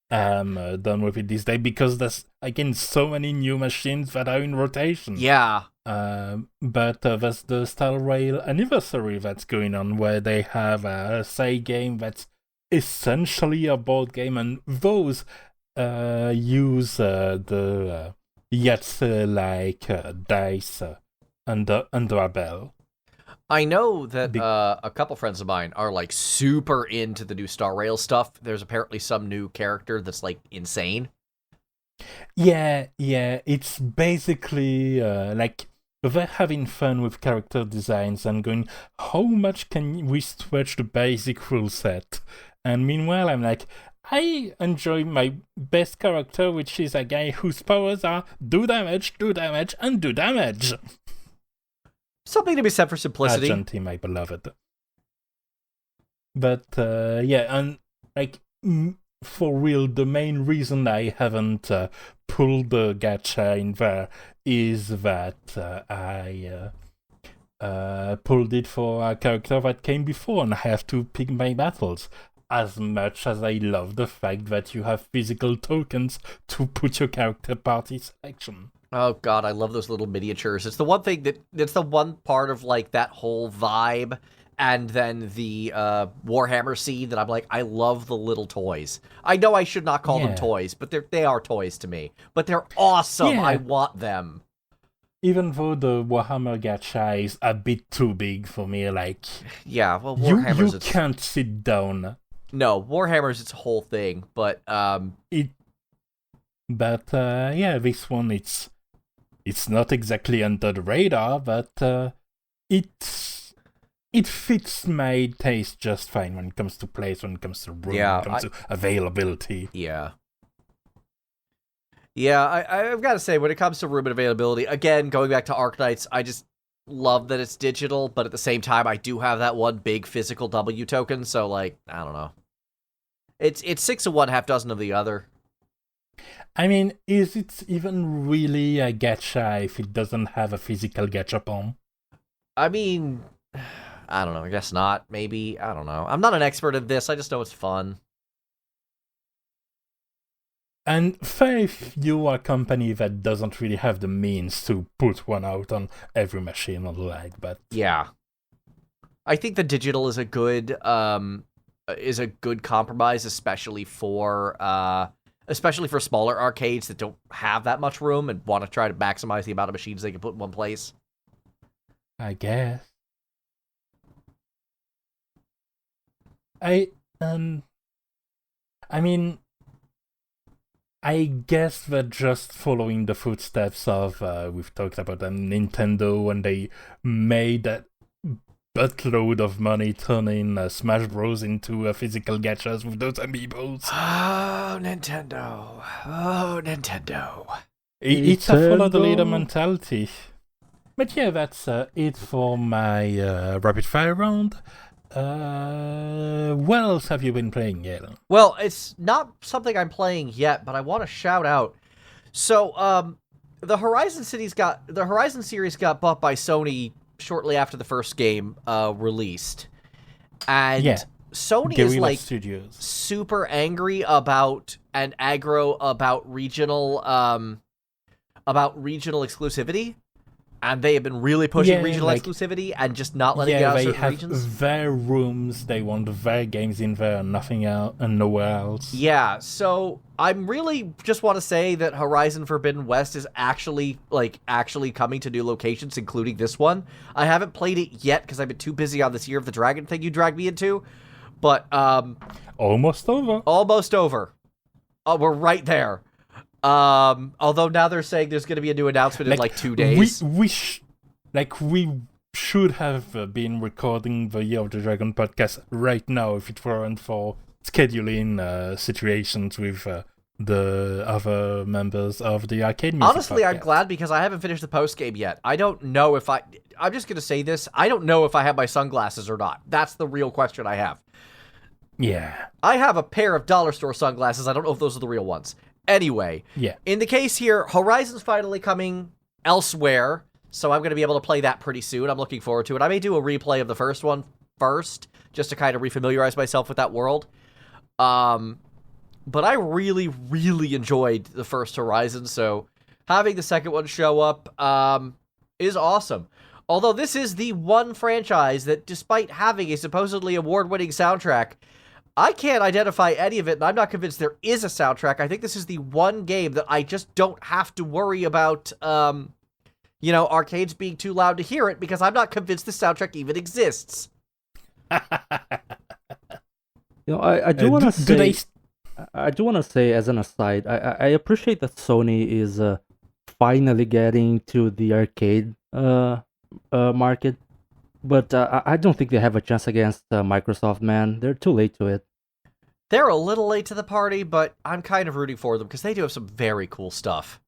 S1: I'm done with it this day because there's, again, so many new machines that are in rotation.
S3: Yeah.
S1: But there's the Star Rail anniversary that's going on where they have a side game that's essentially a board game, and those use the Yahtzee-like dice under a bell.
S3: I know that a couple friends of mine are super into the new Star Rail stuff. There's apparently some new character that's insane.
S1: Yeah, it's basically they're having fun with character designs and going, how much can we stretch the basic rule set? And meanwhile, I'm like, I enjoy my best character, which is a guy whose powers are do damage, and do damage.
S3: Something to be said for simplicity.
S1: Argenti, my beloved. But, and, for real, the main reason I haven't pulled the gacha in there is that I pulled it for a character that came before and I have to pick my battles. As much as I love the fact that you have physical tokens to put your character party selection.
S3: Oh god, I love those little miniatures. It's the one thing that's the one part of that whole vibe. And then the Warhammer scene that I'm like, I love the little toys. I know I should not call them toys, but they are toys to me. But they're awesome.
S1: Yeah.
S3: I want them.
S1: Even though the Warhammer gacha is a bit too big for me,
S3: yeah, well, Warhammer's
S1: you can't sit down.
S3: No, Warhammer's its whole thing, but
S1: this one it's not exactly under the radar, but it fits my taste just fine when it comes to place, when it comes to room, when it comes to availability.
S3: Yeah. Yeah, I've got to say, when it comes to room and availability, again, going back to Arknights, I just love that it's digital, but at the same time, I do have that one big physical W token, so, I don't know. It's 6 of one, half dozen of the other.
S1: I mean, is it even really a gacha if it doesn't have a physical gachapon?
S3: I mean, I don't know. I guess not. Maybe. I don't know. I'm not an expert at this. I just know it's fun.
S1: And fair if you are a company that doesn't really have the means to put one out on every machine on the line, but
S3: yeah, I think the digital is a good compromise, especially for smaller arcades that don't have that much room and want to try to maximize the amount of machines they can put in one place.
S1: I guess. I mean, I guess that just following the footsteps of, we've talked about them, Nintendo, when they made that buttload of money turning Smash Bros. Into physical gachas with those amiibos.
S3: Oh, Nintendo. Oh, Nintendo.
S1: It's a follow-the-leader mentality. But yeah, that's it for my rapid-fire round. What else have you been playing, Yale?
S3: Well, it's not something I'm playing yet, but I want to shout out. So, the Horizon series got bought by Sony shortly after the first game released, and Sony
S1: Guerilla
S3: is
S1: Studios.
S3: super angry about and aggro about regional exclusivity. And they have been really pushing regional exclusivity and just not letting out certain regions.
S1: They have their rooms, they want their games in there and nothing else, and nowhere else.
S3: Yeah, so I'm really just want to say that Horizon Forbidden West is actually coming to new locations, including this one. I haven't played it yet because I've been too busy on this Year of the Dragon thing you dragged me into, but
S1: almost over.
S3: Almost over. we're right there. Although now they're saying there's going to be a new announcement in like 2 days.
S1: We should have been recording the Year of the Dragon podcast right now if it weren't for scheduling situations with the other members of the Arcade Music
S3: Honestly,
S1: podcast.
S3: I'm glad because I haven't finished the post game yet. I don't know if I'm just going to say this. I don't know if I have my sunglasses or not. That's the real question I have.
S1: Yeah.
S3: I have a pair of dollar store sunglasses. I don't know if those are the real ones. Anyway,
S1: Yeah.
S3: in the case here, Horizon's finally coming elsewhere, so I'm going to be able to play that pretty soon. I'm looking forward to it. I may do a replay of the first one first, just to kind of refamiliarize myself with that world. But I really, really enjoyed the first Horizon, so having the second one show up is awesome. Although this is the one franchise that, despite having a supposedly award-winning soundtrack, I can't identify any of it, and I'm not convinced there is a soundtrack. I think this is the one game that I just don't have to worry about, arcades being too loud to hear it, because I'm not convinced the soundtrack even exists.
S2: I do want to say... I do want to say, as an aside, I appreciate that Sony is finally getting to the arcade market, but I don't think they have a chance against Microsoft, man. They're too late to it.
S3: They're a little late to the party, but I'm kind of rooting for them because they do have some very cool stuff.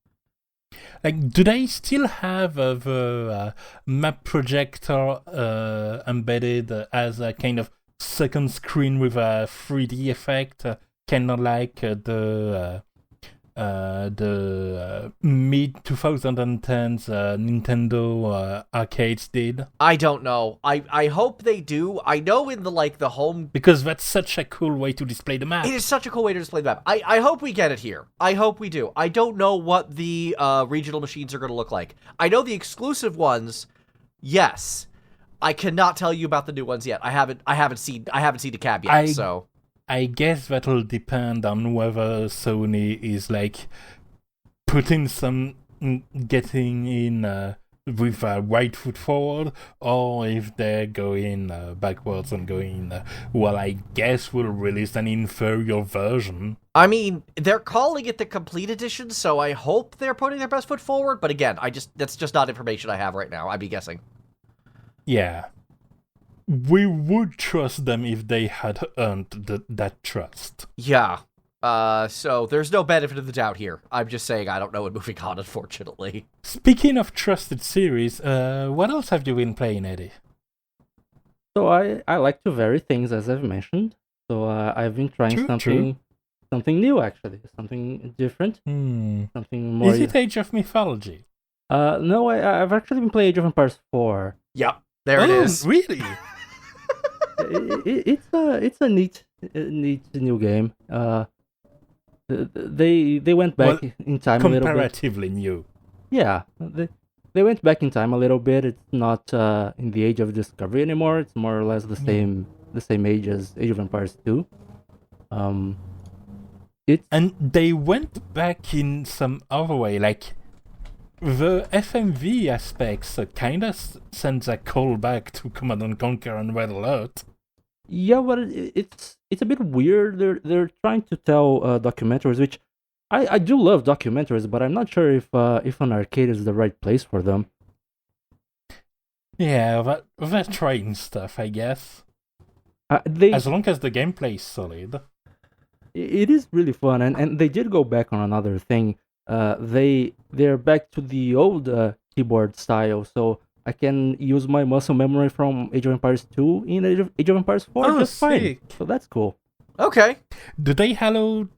S1: Like, do they still have the map projector embedded as a kind of second screen with a 3D effect? Kind of like the mid-2010s Nintendo arcades did.
S3: I don't know. I hope they do. I know in the home...
S1: Because that's such a cool way to display the map.
S3: It is such a cool way to display the map. I hope we get it here. I hope we do. I don't know what the regional machines are going to look like. I know the exclusive ones, yes. I cannot tell you about the new ones yet. I haven't seen the cab yet, so...
S1: I guess that'll depend on whether Sony is getting in with a right foot forward, or if they're going backwards and going, I guess we'll release an inferior version.
S3: I mean, they're calling it the complete edition, so I hope they're putting their best foot forward, but again, that's just not information I have right now. I'd be guessing.
S1: Yeah. We would trust them if they had earned that trust.
S3: Yeah. So there's no benefit of the doubt here. I'm just saying I don't know and moving on, unfortunately.
S1: Speaking of trusted series, what else have you been playing, Eddie?
S2: So I like to vary things, as I've mentioned. So I've been trying something new, actually. Something different. Something more...
S1: Is it Age of Mythology?
S2: No, I've actually been playing Age of Empires 4.
S3: Yep. There it is.
S1: Really?
S2: It's a neat new game. They went back in time a little bit.
S1: Comparatively new.
S2: Yeah, they went back in time a little bit. It's not in the Age of Discovery anymore. It's more or less the same age as Age of Empires 2.
S1: And they went back in some other way, like the FMV aspects kind of sends a call back to Command & Conquer and Red Alert.
S2: Yeah, but it's a bit weird. They're trying to tell documentaries, which I do love documentaries, but I'm not sure if an arcade is the right place for them.
S1: Yeah, they're trying stuff, I guess. As long as the gameplay is solid.
S2: It is really fun, and they did go back on another thing. They're back to the old keyboard style, so I can use my muscle memory from Age of Empires 2 in Age of Empires 4 just fine. So that's cool.
S3: Okay.
S1: Do they allow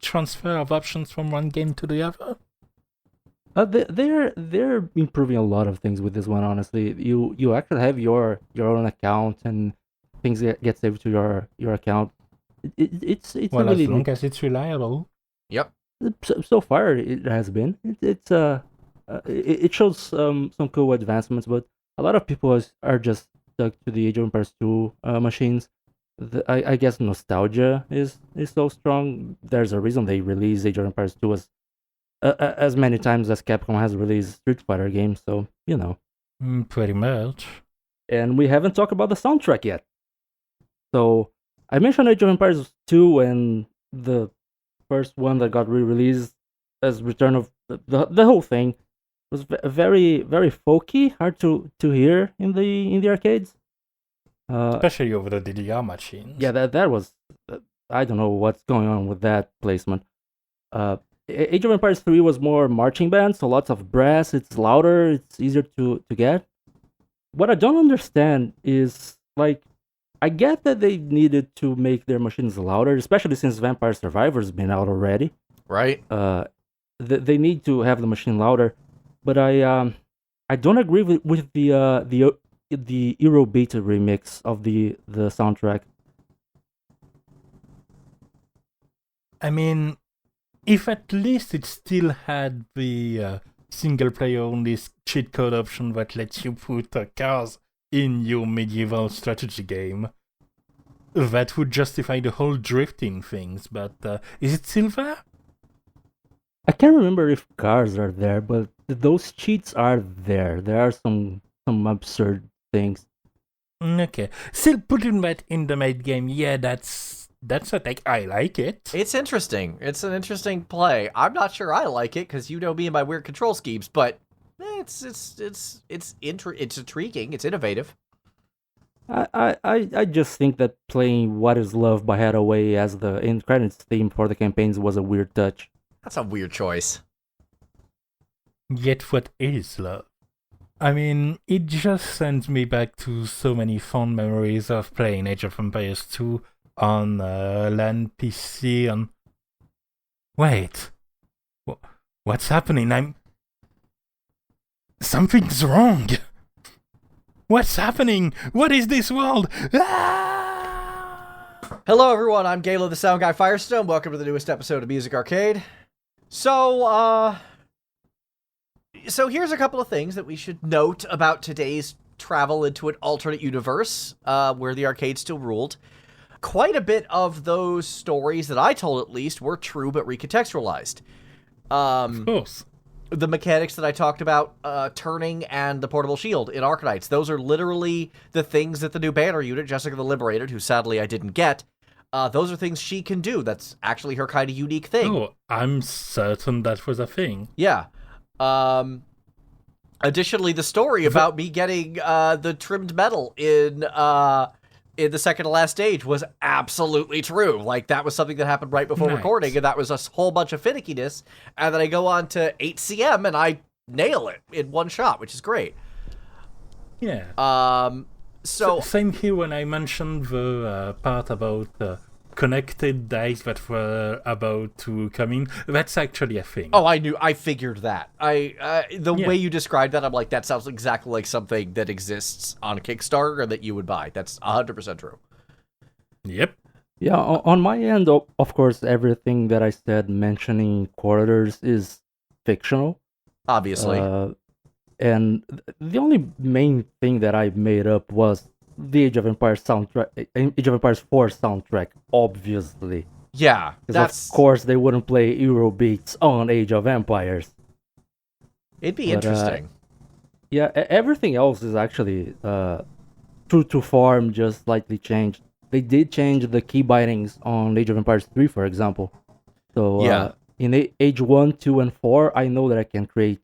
S1: transfer of options from one game to the other?
S2: They're improving a lot of things with this one. Honestly, you actually have your own account and things get saved to your account. It's
S1: well,
S2: really
S1: as long as it's reliable.
S3: Yep.
S2: So far it has been. It shows some cool advancements, but a lot of people are just stuck to the Age of Empires 2 machines. I guess nostalgia is so strong. There's a reason they release Age of Empires 2 as many times as Capcom has released Street Fighter games, so, you know.
S1: Pretty much.
S2: And we haven't talked about the soundtrack yet. So, I mentioned Age of Empires 2 and the first one that got re-released as Return of the whole thing was very very folky, hard to hear in the arcades.
S1: Especially over the DDR machines.
S2: Yeah, that was I don't know what's going on with that placement. Age of Empires 3 was more marching band, so lots of brass. It's louder. It's easier to get. What I don't understand is like, I get that they needed to make their machines louder, especially since Vampire Survivor's been out already.
S3: Right.
S2: They need to have the machine louder, but I don't agree with the Eurobeat remix of the soundtrack.
S1: I mean, if at least it still had the single player only cheat code option that lets you put cars in your medieval strategy game, that would justify the whole drifting things, but is it still there?
S2: I can't remember if cars are there, but those cheats are there. There are some absurd things.
S1: Okay. Still putting that in the main game, yeah, that's a take. I like it.
S3: It's interesting. It's an interesting play. I'm not sure I like it because you know me and my weird control schemes, but it's intriguing. It's innovative.
S2: I just think that playing What Is Love by Hathaway as the end credits theme for the campaigns was a weird touch.
S3: That's a weird choice.
S1: Yet what is love? I mean, it just sends me back to so many fond memories of playing Age of Empires 2 on LAN PC on... Wait. What's happening? Something's wrong! What's happening? What is this world? Ah!
S3: Hello everyone, I'm Galo the Sound Guy Firestone. Welcome to the newest episode of Music Arcade. So here's a couple of things that we should note about today's travel into an alternate universe, where the arcade still ruled. Quite a bit of those stories that I told, at least, were true but recontextualized.
S1: Of course.
S3: The mechanics that I talked about, turning and the portable shield in Arknights, those are literally the things that the new banner unit, Jessica the Liberated, who sadly I didn't get, those are things she can do. That's actually her kind of unique thing.
S1: Oh, I'm certain that was a thing.
S3: Yeah. Additionally, the story about me getting the trimmed metal in the second to last stage was absolutely true. Like, that was something that happened right before recording, and that was a whole bunch of finickiness. And then I go on to 8cm, and I nail it in one shot, which is great.
S1: Yeah.
S3: So
S1: same here when I mentioned the part about connected dice that were about to come in. That's actually a thing.
S3: Oh, I figured that. Way you described that, I'm like, that sounds exactly like something that exists on Kickstarter and that you would buy. That's 100% true.
S1: Yep.
S2: Yeah, on my end, of course, everything that I said mentioning corridors is fictional.
S3: Obviously.
S2: And the only main thing that I made up was the Age of Empires soundtrack, Age of Empires 4 soundtrack, obviously.
S3: Yeah,
S2: Of course, they wouldn't play Eurobeats on Age of Empires.
S3: It'd be interesting.
S2: Yeah, everything else is actually true to form, just slightly changed. They did change the key bindings on Age of Empires 3, for example. So in Age 1, 2, and 4, I know that I can create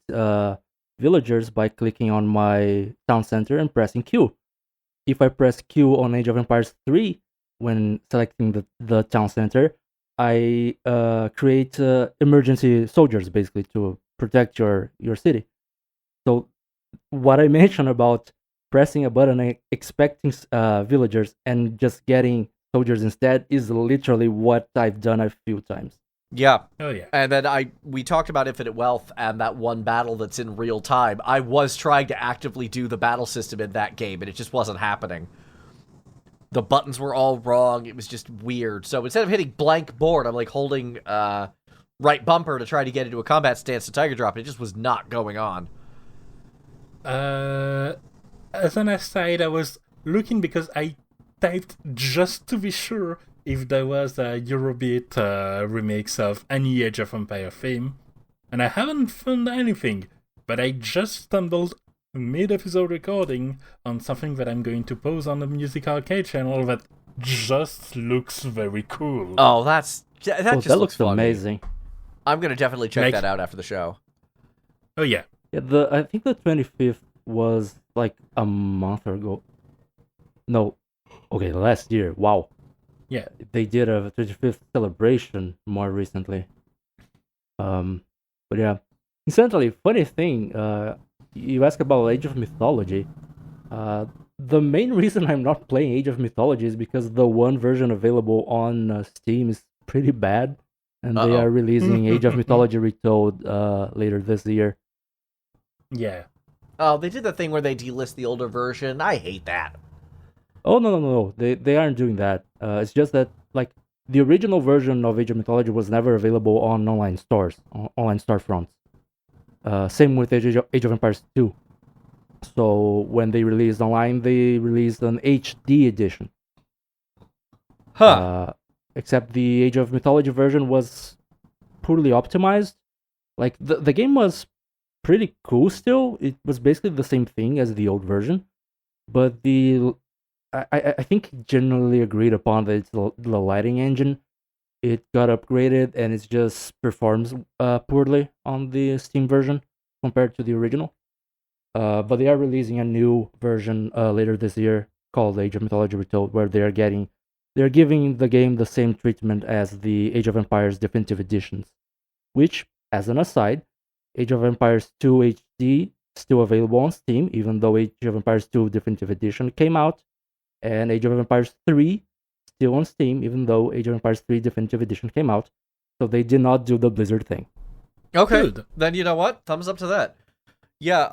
S2: villagers by clicking on my town center and pressing Q. If I press Q on Age of Empires 3, when selecting the town center, I create emergency soldiers, basically, to protect your city. So what I mentioned about pressing a button and expecting villagers and just getting soldiers instead is literally what I've done a few times.
S3: Yeah.
S1: Oh, yeah.
S3: And then we talked about Infinite Wealth and that one battle that's in real time. I was trying to actively do the battle system in that game, and it just wasn't happening. The buttons were all wrong. It was just weird. So instead of hitting blank board, I'm like holding right bumper to try to get into a combat stance to Tiger Drop, and it just was not going on.
S1: As an aside, I was looking because I typed just to be sure if there was a Eurobeat remix of any Age of Empire theme, and I haven't found anything, but I just stumbled mid-episode recording on something that I'm going to post on the Music Arcade channel that just looks very cool.
S3: Oh, that just
S2: that
S3: looks funny.
S2: amazing.
S3: I'm gonna definitely check that out after the show.
S1: Oh yeah.
S2: Yeah, I think the 25th was like a month ago. No, okay, last year. Wow.
S1: Yeah.
S2: They did a 35th celebration more recently. But yeah. Incidentally, funny thing, you asked about Age of Mythology. The main reason I'm not playing Age of Mythology is because the one version available on Steam is pretty bad, and they are releasing Age of Mythology Retold later this year.
S1: Yeah.
S3: Oh, they did the thing where they delist the older version. I hate that.
S2: Oh no! They aren't doing that. It's just that like the original version of Age of Mythology was never available on online stores, online storefronts. Same with Age of Empires 2. So when they released online, they released an HD edition. Except the Age of Mythology version was poorly optimized. Like the game was pretty cool still. It was basically the same thing as the old version, but I think generally agreed upon that it's the lighting engine. It got upgraded and it just performs poorly on the Steam version compared to the original. But they are releasing a new version later this year called Age of Mythology Retold, where they're giving the game the same treatment as the Age of Empires Definitive Editions. Which, as an aside, Age of Empires 2 HD still available on Steam, even though Age of Empires 2 Definitive Edition came out, and Age of Empires 3 still on Steam, even though Age of Empires 3 Definitive Edition came out. So they did not do the Blizzard thing.
S3: Okay,
S1: Good.
S3: Then you know what? Thumbs up to that. Yeah,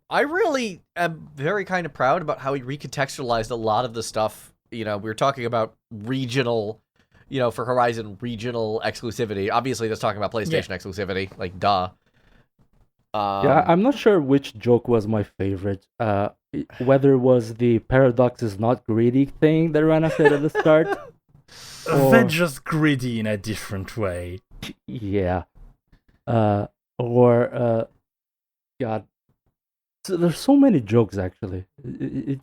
S3: I really am very kind of proud about how he recontextualized a lot of the stuff. You know, we were talking about regional, for Horizon, regional exclusivity. Obviously, that's talking about PlayStation exclusivity, like, duh.
S2: Yeah, I'm not sure which joke was my favorite. Whether it was the paradox is not greedy thing that Rana said at the start.
S1: They're just greedy in a different way.
S2: Yeah. God. So there's so many jokes, actually. It's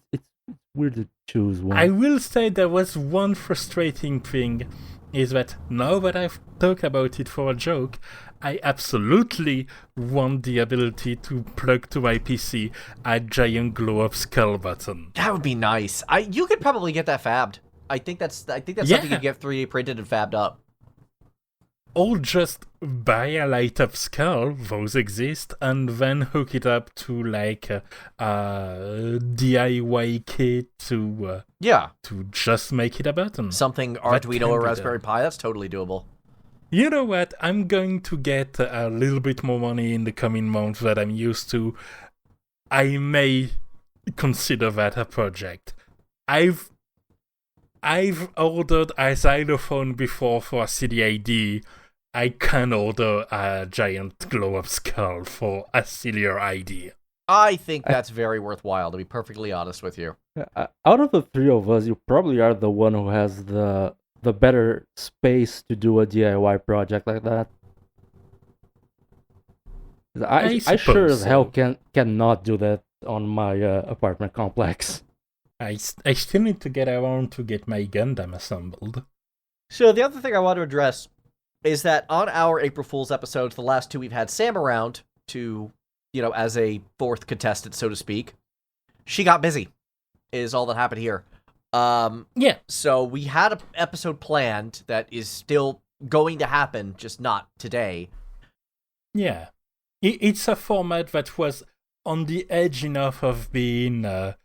S2: weird to choose one.
S1: I will say there was one frustrating thing, is that now that I've talked about it for a joke, I absolutely want the ability to plug to my PC a giant glow-up skull button.
S3: That would be nice. You could probably get that fabbed. I think that's something you can get 3D printed and fabbed up.
S1: Or just buy a light-up skull, those exist, and then hook it up to like a DIY kit to just make it a button.
S3: Something Arduino or Raspberry Pi, that's totally doable.
S1: You know what? I'm going to get a little bit more money in the coming months that I'm used to. I may consider that a project. I've ordered a xylophone before for a CDID. I can order a giant glow-up skull for a sillier idea.
S3: I think that's very worthwhile, to be perfectly honest with you.
S2: Out of the three of us, you probably are the one who has the better space to do a DIY project like that. I sure as hell cannot do that on my apartment complex.
S1: I still need to get around to get my Gundam assembled.
S3: So the other thing I want to address is that on our April Fool's episodes, the last two we've had Sam around to, as a fourth contestant, so to speak. She got busy, is all that happened here. So we had an episode planned that is still going to happen, just not today.
S1: Yeah. It's a format that was on the edge enough of being the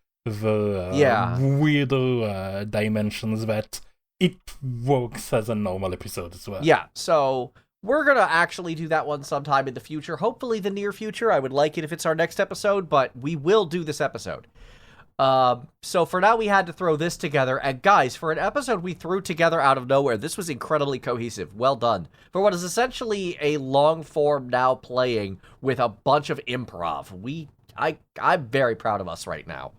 S1: weirder dimensions that it works as a normal episode as well.
S3: Yeah, so we're going to actually do that one sometime in the future. Hopefully the near future. I would like it if it's our next episode, but we will do this episode. So for now, we had to throw this together. And guys, for an episode we threw together out of nowhere, this was incredibly cohesive. Well done. For what is essentially a long form now playing with a bunch of improv. I'm very proud of us right now.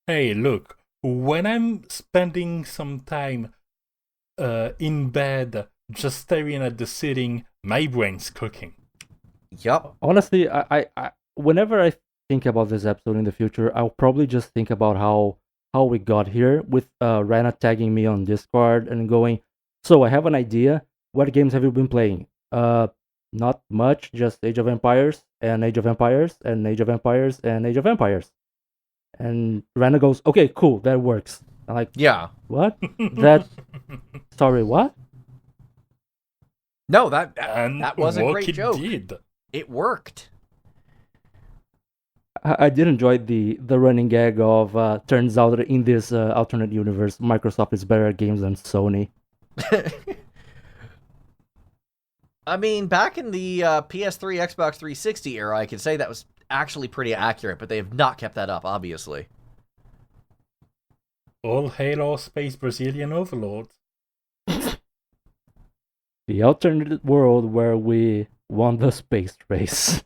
S1: Hey, look, when I'm spending some time in bed just staring at the ceiling, my brain's cooking.
S3: Yep.
S2: Honestly, I whenever I think about this episode in the future, I'll probably just think about how how we got here, with Rana tagging me on Discord and going, "So I have an idea. What games have you been playing?" Not much, just Age of Empires and Age of Empires and Age of Empires and Age of Empires. And Rana goes, "Okay, cool, that works." I'm like,
S3: Yeah.
S2: "What? That? Sorry, what?"
S3: No, that
S1: And
S3: was a
S1: what
S3: great
S1: it
S3: joke.
S1: did.
S3: It worked.
S2: I did enjoy the running gag of turns out that in this alternate universe, Microsoft is better at games than Sony.
S3: I mean, back in the PS3, Xbox 360 era, I could say that was actually pretty accurate, but they have not kept that up, obviously.
S1: All Halo Space Brazilian Overlord.
S2: The alternate world where we won the space race.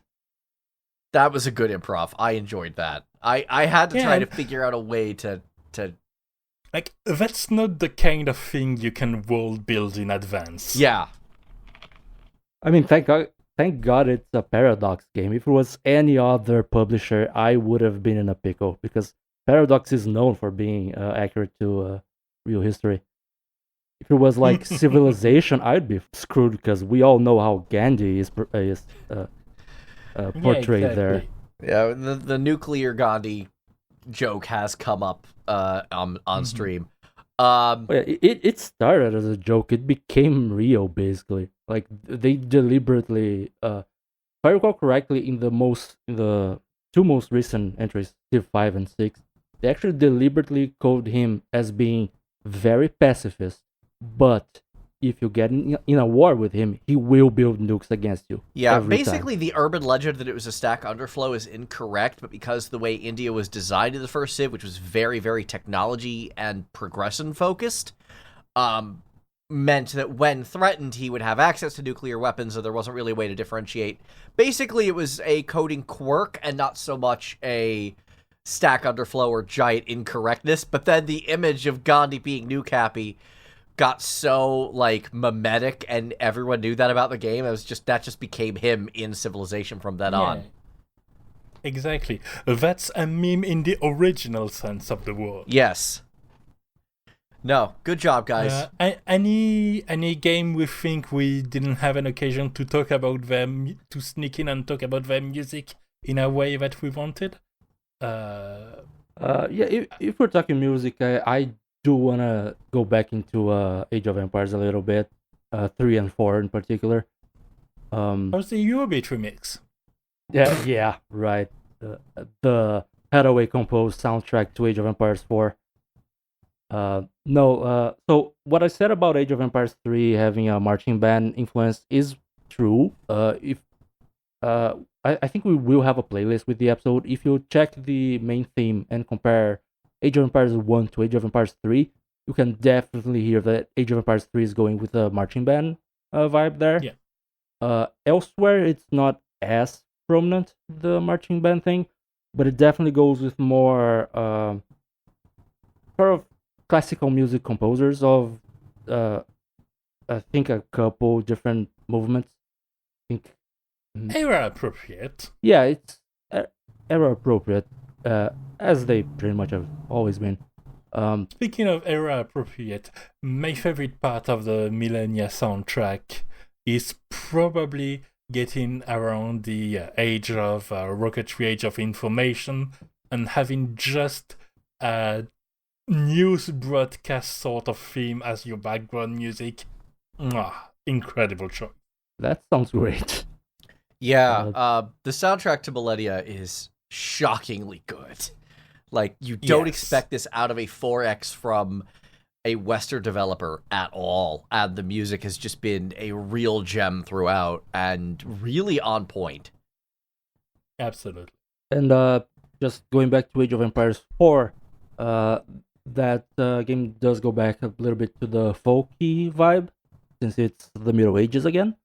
S3: That was a good improv. I enjoyed that. I had to try
S1: Yeah.
S3: to figure out a way to
S1: Like, that's not the kind of thing you can world build in advance.
S3: yeah.
S2: I mean, thank God it's a Paradox game. If it was any other publisher, I would have been in a pickle, because Paradox is known for being accurate to real history. If it was like Civilization, I'd be screwed, because we all know how Gandhi is portrayed there.
S3: Yeah, the nuclear Gandhi joke has come up on stream.
S2: Oh, yeah, it started as a joke. It became real, basically. Like, they deliberately, if I recall correctly, in the two most recent entries, Civ 5 and 6, they actually deliberately code him as being very pacifist. But if you get in a war with him, he will build nukes against you.
S3: Yeah,
S2: every
S3: basically
S2: time.
S3: the urban legend that it was a stack underflow is incorrect, but because the way India was designed in the first Civ, which was very, very technology and progression focused, meant that when threatened, he would have access to nuclear weapons, so there wasn't really a way to differentiate. Basically, it was a coding quirk and not so much a stack underflow or giant incorrectness, but then the image of Gandhi being nuke happy got so like mimetic, and everyone knew that about the game. That just became him in Civilization from then on.
S1: Exactly. That's a meme in the original sense of the word.
S3: Yes. No, good job, guys.
S1: Any game we think we didn't have an occasion to talk about them, to sneak in and talk about their music in a way that we wanted?
S2: Yeah, if we're talking music, I do want to go back into Age of Empires a little bit, 3 and 4 in particular.
S1: How's the Eurobeat remix?
S2: Yeah, right. The Hathaway composed soundtrack to Age of Empires 4. So what I said about Age of Empires 3 having a marching band influence is true. I think we will have a playlist with the episode. If you check the main theme and compare Age of Empires 1 to Age of Empires 3, you can definitely hear that Age of Empires 3 is going with a marching band vibe there.
S1: Yeah.
S2: Elsewhere, it's not as prominent, the marching band thing, but it definitely goes with more sort of classical music composers of, I think, a couple different movements. I think
S1: Era appropriate.
S2: Yeah, it's era appropriate, as they pretty much have always been.
S1: Speaking of era appropriate, my favorite part of the Millennia soundtrack is probably getting around the age of rocketry, age of information, and having just a news broadcast sort of theme as your background music. Incredible choice.
S2: That sounds great.
S3: Yeah, the soundtrack to Millennia is shockingly good. Like, you don't expect this out of a 4X from a Western developer at all, and the music has just been a real gem throughout, and really on point.
S1: Absolutely.
S2: And just going back to Age of Empires 4, that game does go back a little bit to the folky vibe, since it's the Middle Ages again.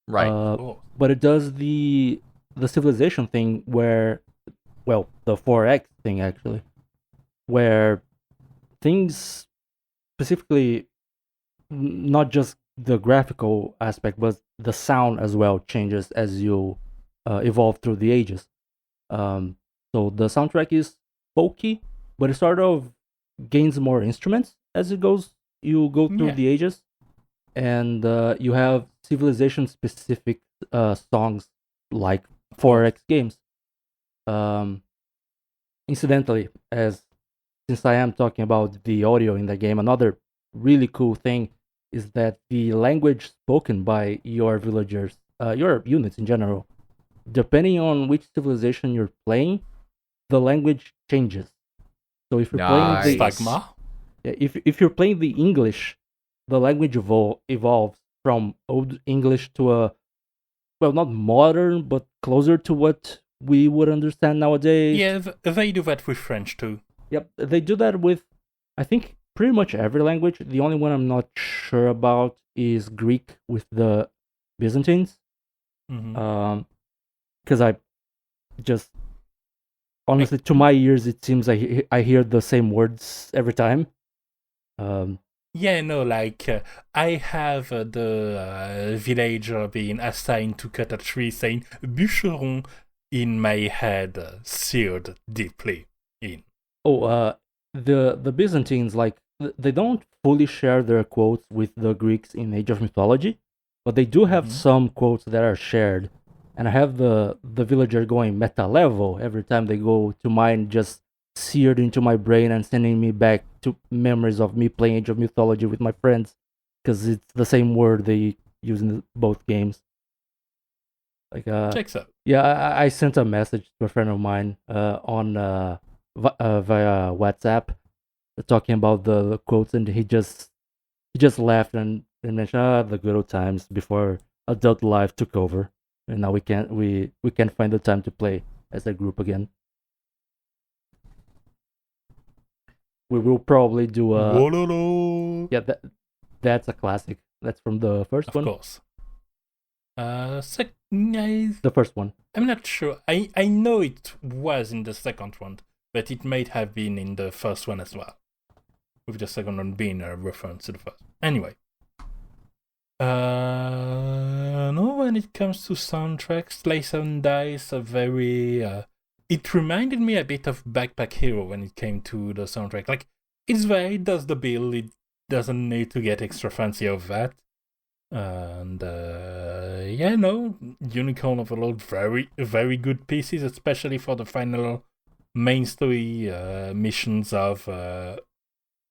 S3: Right.
S2: But it does the Civilization thing where, well, the 4X thing actually, where things, specifically not just the graphical aspect, but the sound as well changes as you evolve through the ages. So the soundtrack is folky, but it sort of gains more instruments as it goes. You go through the ages, and you have civilization-specific songs like 4X games. Incidentally, since I am talking about the audio in the game, another really cool thing is that the language spoken by your villagers, your units in general, depending on which civilization you're playing, the language changes. So if you're playing if you're playing the English, the language evolves from Old English to not modern, but closer to what we would understand nowadays.
S1: Yeah, they do that with French too.
S2: Yep, they do that with, I think, pretty much every language. The only one I'm not sure about is Greek with the Byzantines. Because I just, honestly, to my ears, it seems I hear the same words every time.
S1: I have the villager being assigned to cut a tree saying bûcheron in my head, seared deeply in.
S2: The Byzantines, they don't fully share their quotes with the Greeks in Age of Mythology, but they do have some quotes that are shared. And I have the villager going meta level every time they go to mine, just seared into my brain and sending me back to memories of me playing Age of Mythology with my friends, because it's the same word they use in both games.
S1: Checks out.
S2: Yeah, I sent a message to a friend of mine on via WhatsApp, talking about the quotes, and he just laughed and mentioned the good old times before adult life took over, and now we can't find the time to play as a group again. We will probably do a
S1: Wololo.
S2: Yeah, that's a classic. That's from the first one.
S1: Of course.
S2: The first one.
S1: I'm not sure. I know it was in the second one, but it might have been in the first one as well, with the second one being a reference to the first. Anyway. No, when it comes to soundtracks, Slice and Dice are very... it reminded me a bit of Backpack Hero when it came to the soundtrack. It's there, it does the bill, it doesn't need to get extra fancy of that. And, Unicorn Overlord, very, very good pieces, especially for the final main story missions of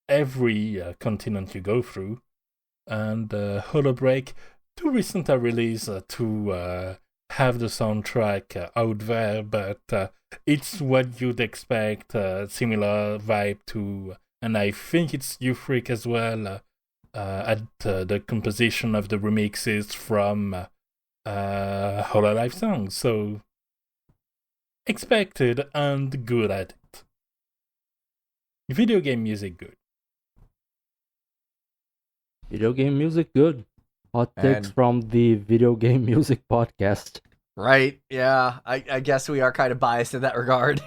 S1: every continent you go through. And Holo Break, too recent a release to have the soundtrack out there, but it's what you'd expect, similar vibe to, and I think it's Euphoric as well, at the composition of the remixes from Hololive songs, so expected and good at it. Video game music good.
S2: Video game music good. Hot takes from the Video Game Music Podcast.
S3: Right, yeah. I guess we are kind of biased in that regard.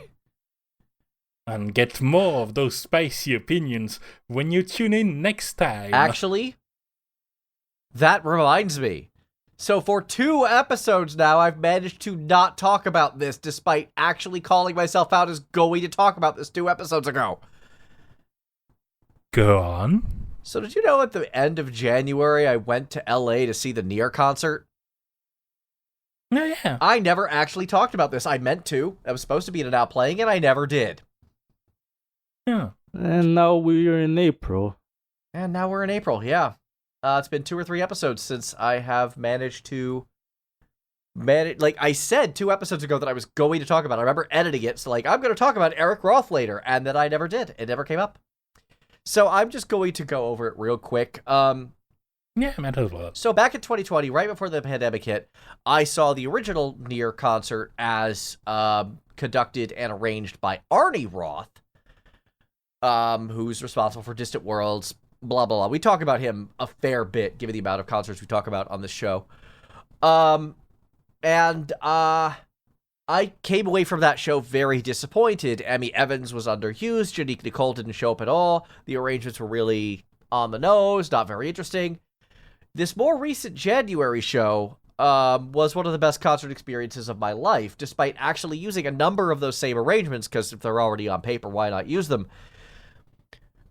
S1: And get more of those spicy opinions when you tune in next time.
S3: Actually, that reminds me. So for 2 episodes now, I've managed to not talk about this, despite actually calling myself out as going to talk about this 2 episodes ago.
S1: Go on.
S3: So did you know at the end of January, I went to LA to see the Nier concert?
S1: Oh, yeah.
S3: I never actually talked about this. I meant to. I was supposed to be in it out playing, and I never did.
S1: Yeah.
S2: And now we're in April.
S3: And now we're in April, yeah. It's been 2 or 3 episodes since I have managed to like I said 2 episodes ago that I was going to talk about it. I remember editing it, so I'm going to talk about Eric Roth later, and then I never did. It never came up. So I'm just going to go over it real quick.
S1: Yeah, might as well.
S3: So back in 2020, right before the pandemic hit, I saw the original Nier concert as conducted and arranged by Arnie Roth, who's responsible for Distant Worlds, blah, blah, blah. We talk about him a fair bit, given the amount of concerts we talk about on the show. I came away from that show very disappointed. Emmy Evans was underused. Janique Nicole didn't show up at all. The arrangements were really on the nose, not very interesting. This more recent January show was one of the best concert experiences of my life, despite actually using a number of those same arrangements, because if they're already on paper, why not use them?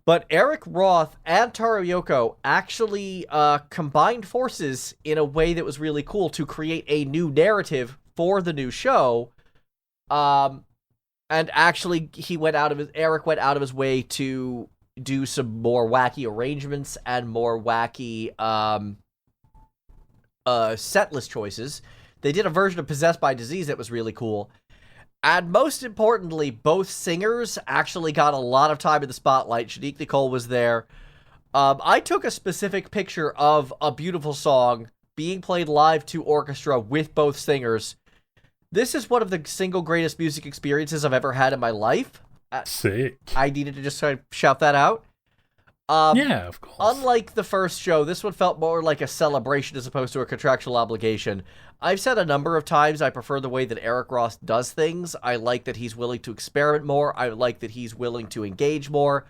S3: But Eric Roth and Taro Yoko actually combined forces in a way that was really cool to create a new narrative for the new show. And actually, Eric went out of his way to do some more wacky arrangements and more wacky set list choices. They did a version of Possessed by Disease that was really cool. And most importantly, both singers actually got a lot of time in the spotlight. Shanique Nicole was there. I took a specific picture of a beautiful song being played live to orchestra with both singers. This is one of the single greatest music experiences I've ever had in my life.
S1: Sick.
S3: I needed to just sort of shout that out.
S1: Yeah, of course.
S3: Unlike the first show, this one felt more like a celebration as opposed to a contractual obligation. I've said a number of times I prefer the way that Eric Roth does things. I like that he's willing to experiment more. I like that he's willing to engage more.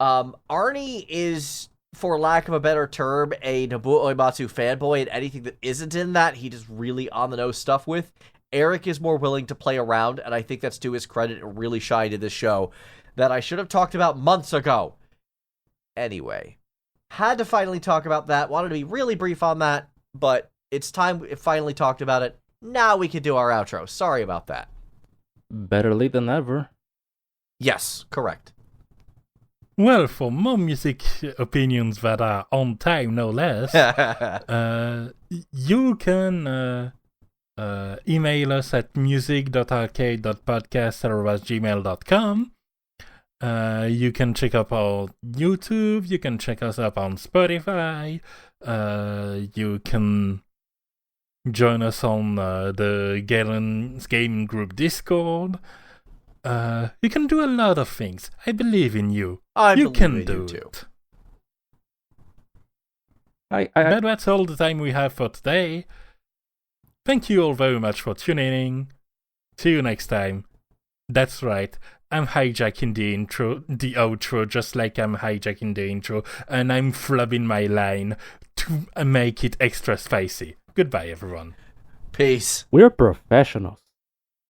S3: Arnie is, for lack of a better term, a Nobuo Uematsu fanboy, and anything that isn't in that, he just really on-the-nose stuff with. Eric is more willing to play around, and I think that's to his credit. It really shined in this show that I should have talked about months ago. Anyway, had to finally talk about that. Wanted to be really brief on that, but it's time we finally talked about it. Now we can do our outro. Sorry about that.
S2: Better late than never.
S3: Yes, correct.
S1: Well, for more music opinions that are on time, no less, you can email us at music.arcade.podcast@gmail.com. You can check up our YouTube. You can check us up on Spotify. You can join us on the Galen's Gaming Group Discord. You can do a lot of things. I believe in you. You can do it. But that's all the time we have for today. Thank you all very much for tuning in. See you next time. That's right. I'm hijacking the outro, just like I'm hijacking the intro, and I'm flubbing my line to make it extra spicy. Goodbye, everyone.
S3: Peace.
S2: We're professionals.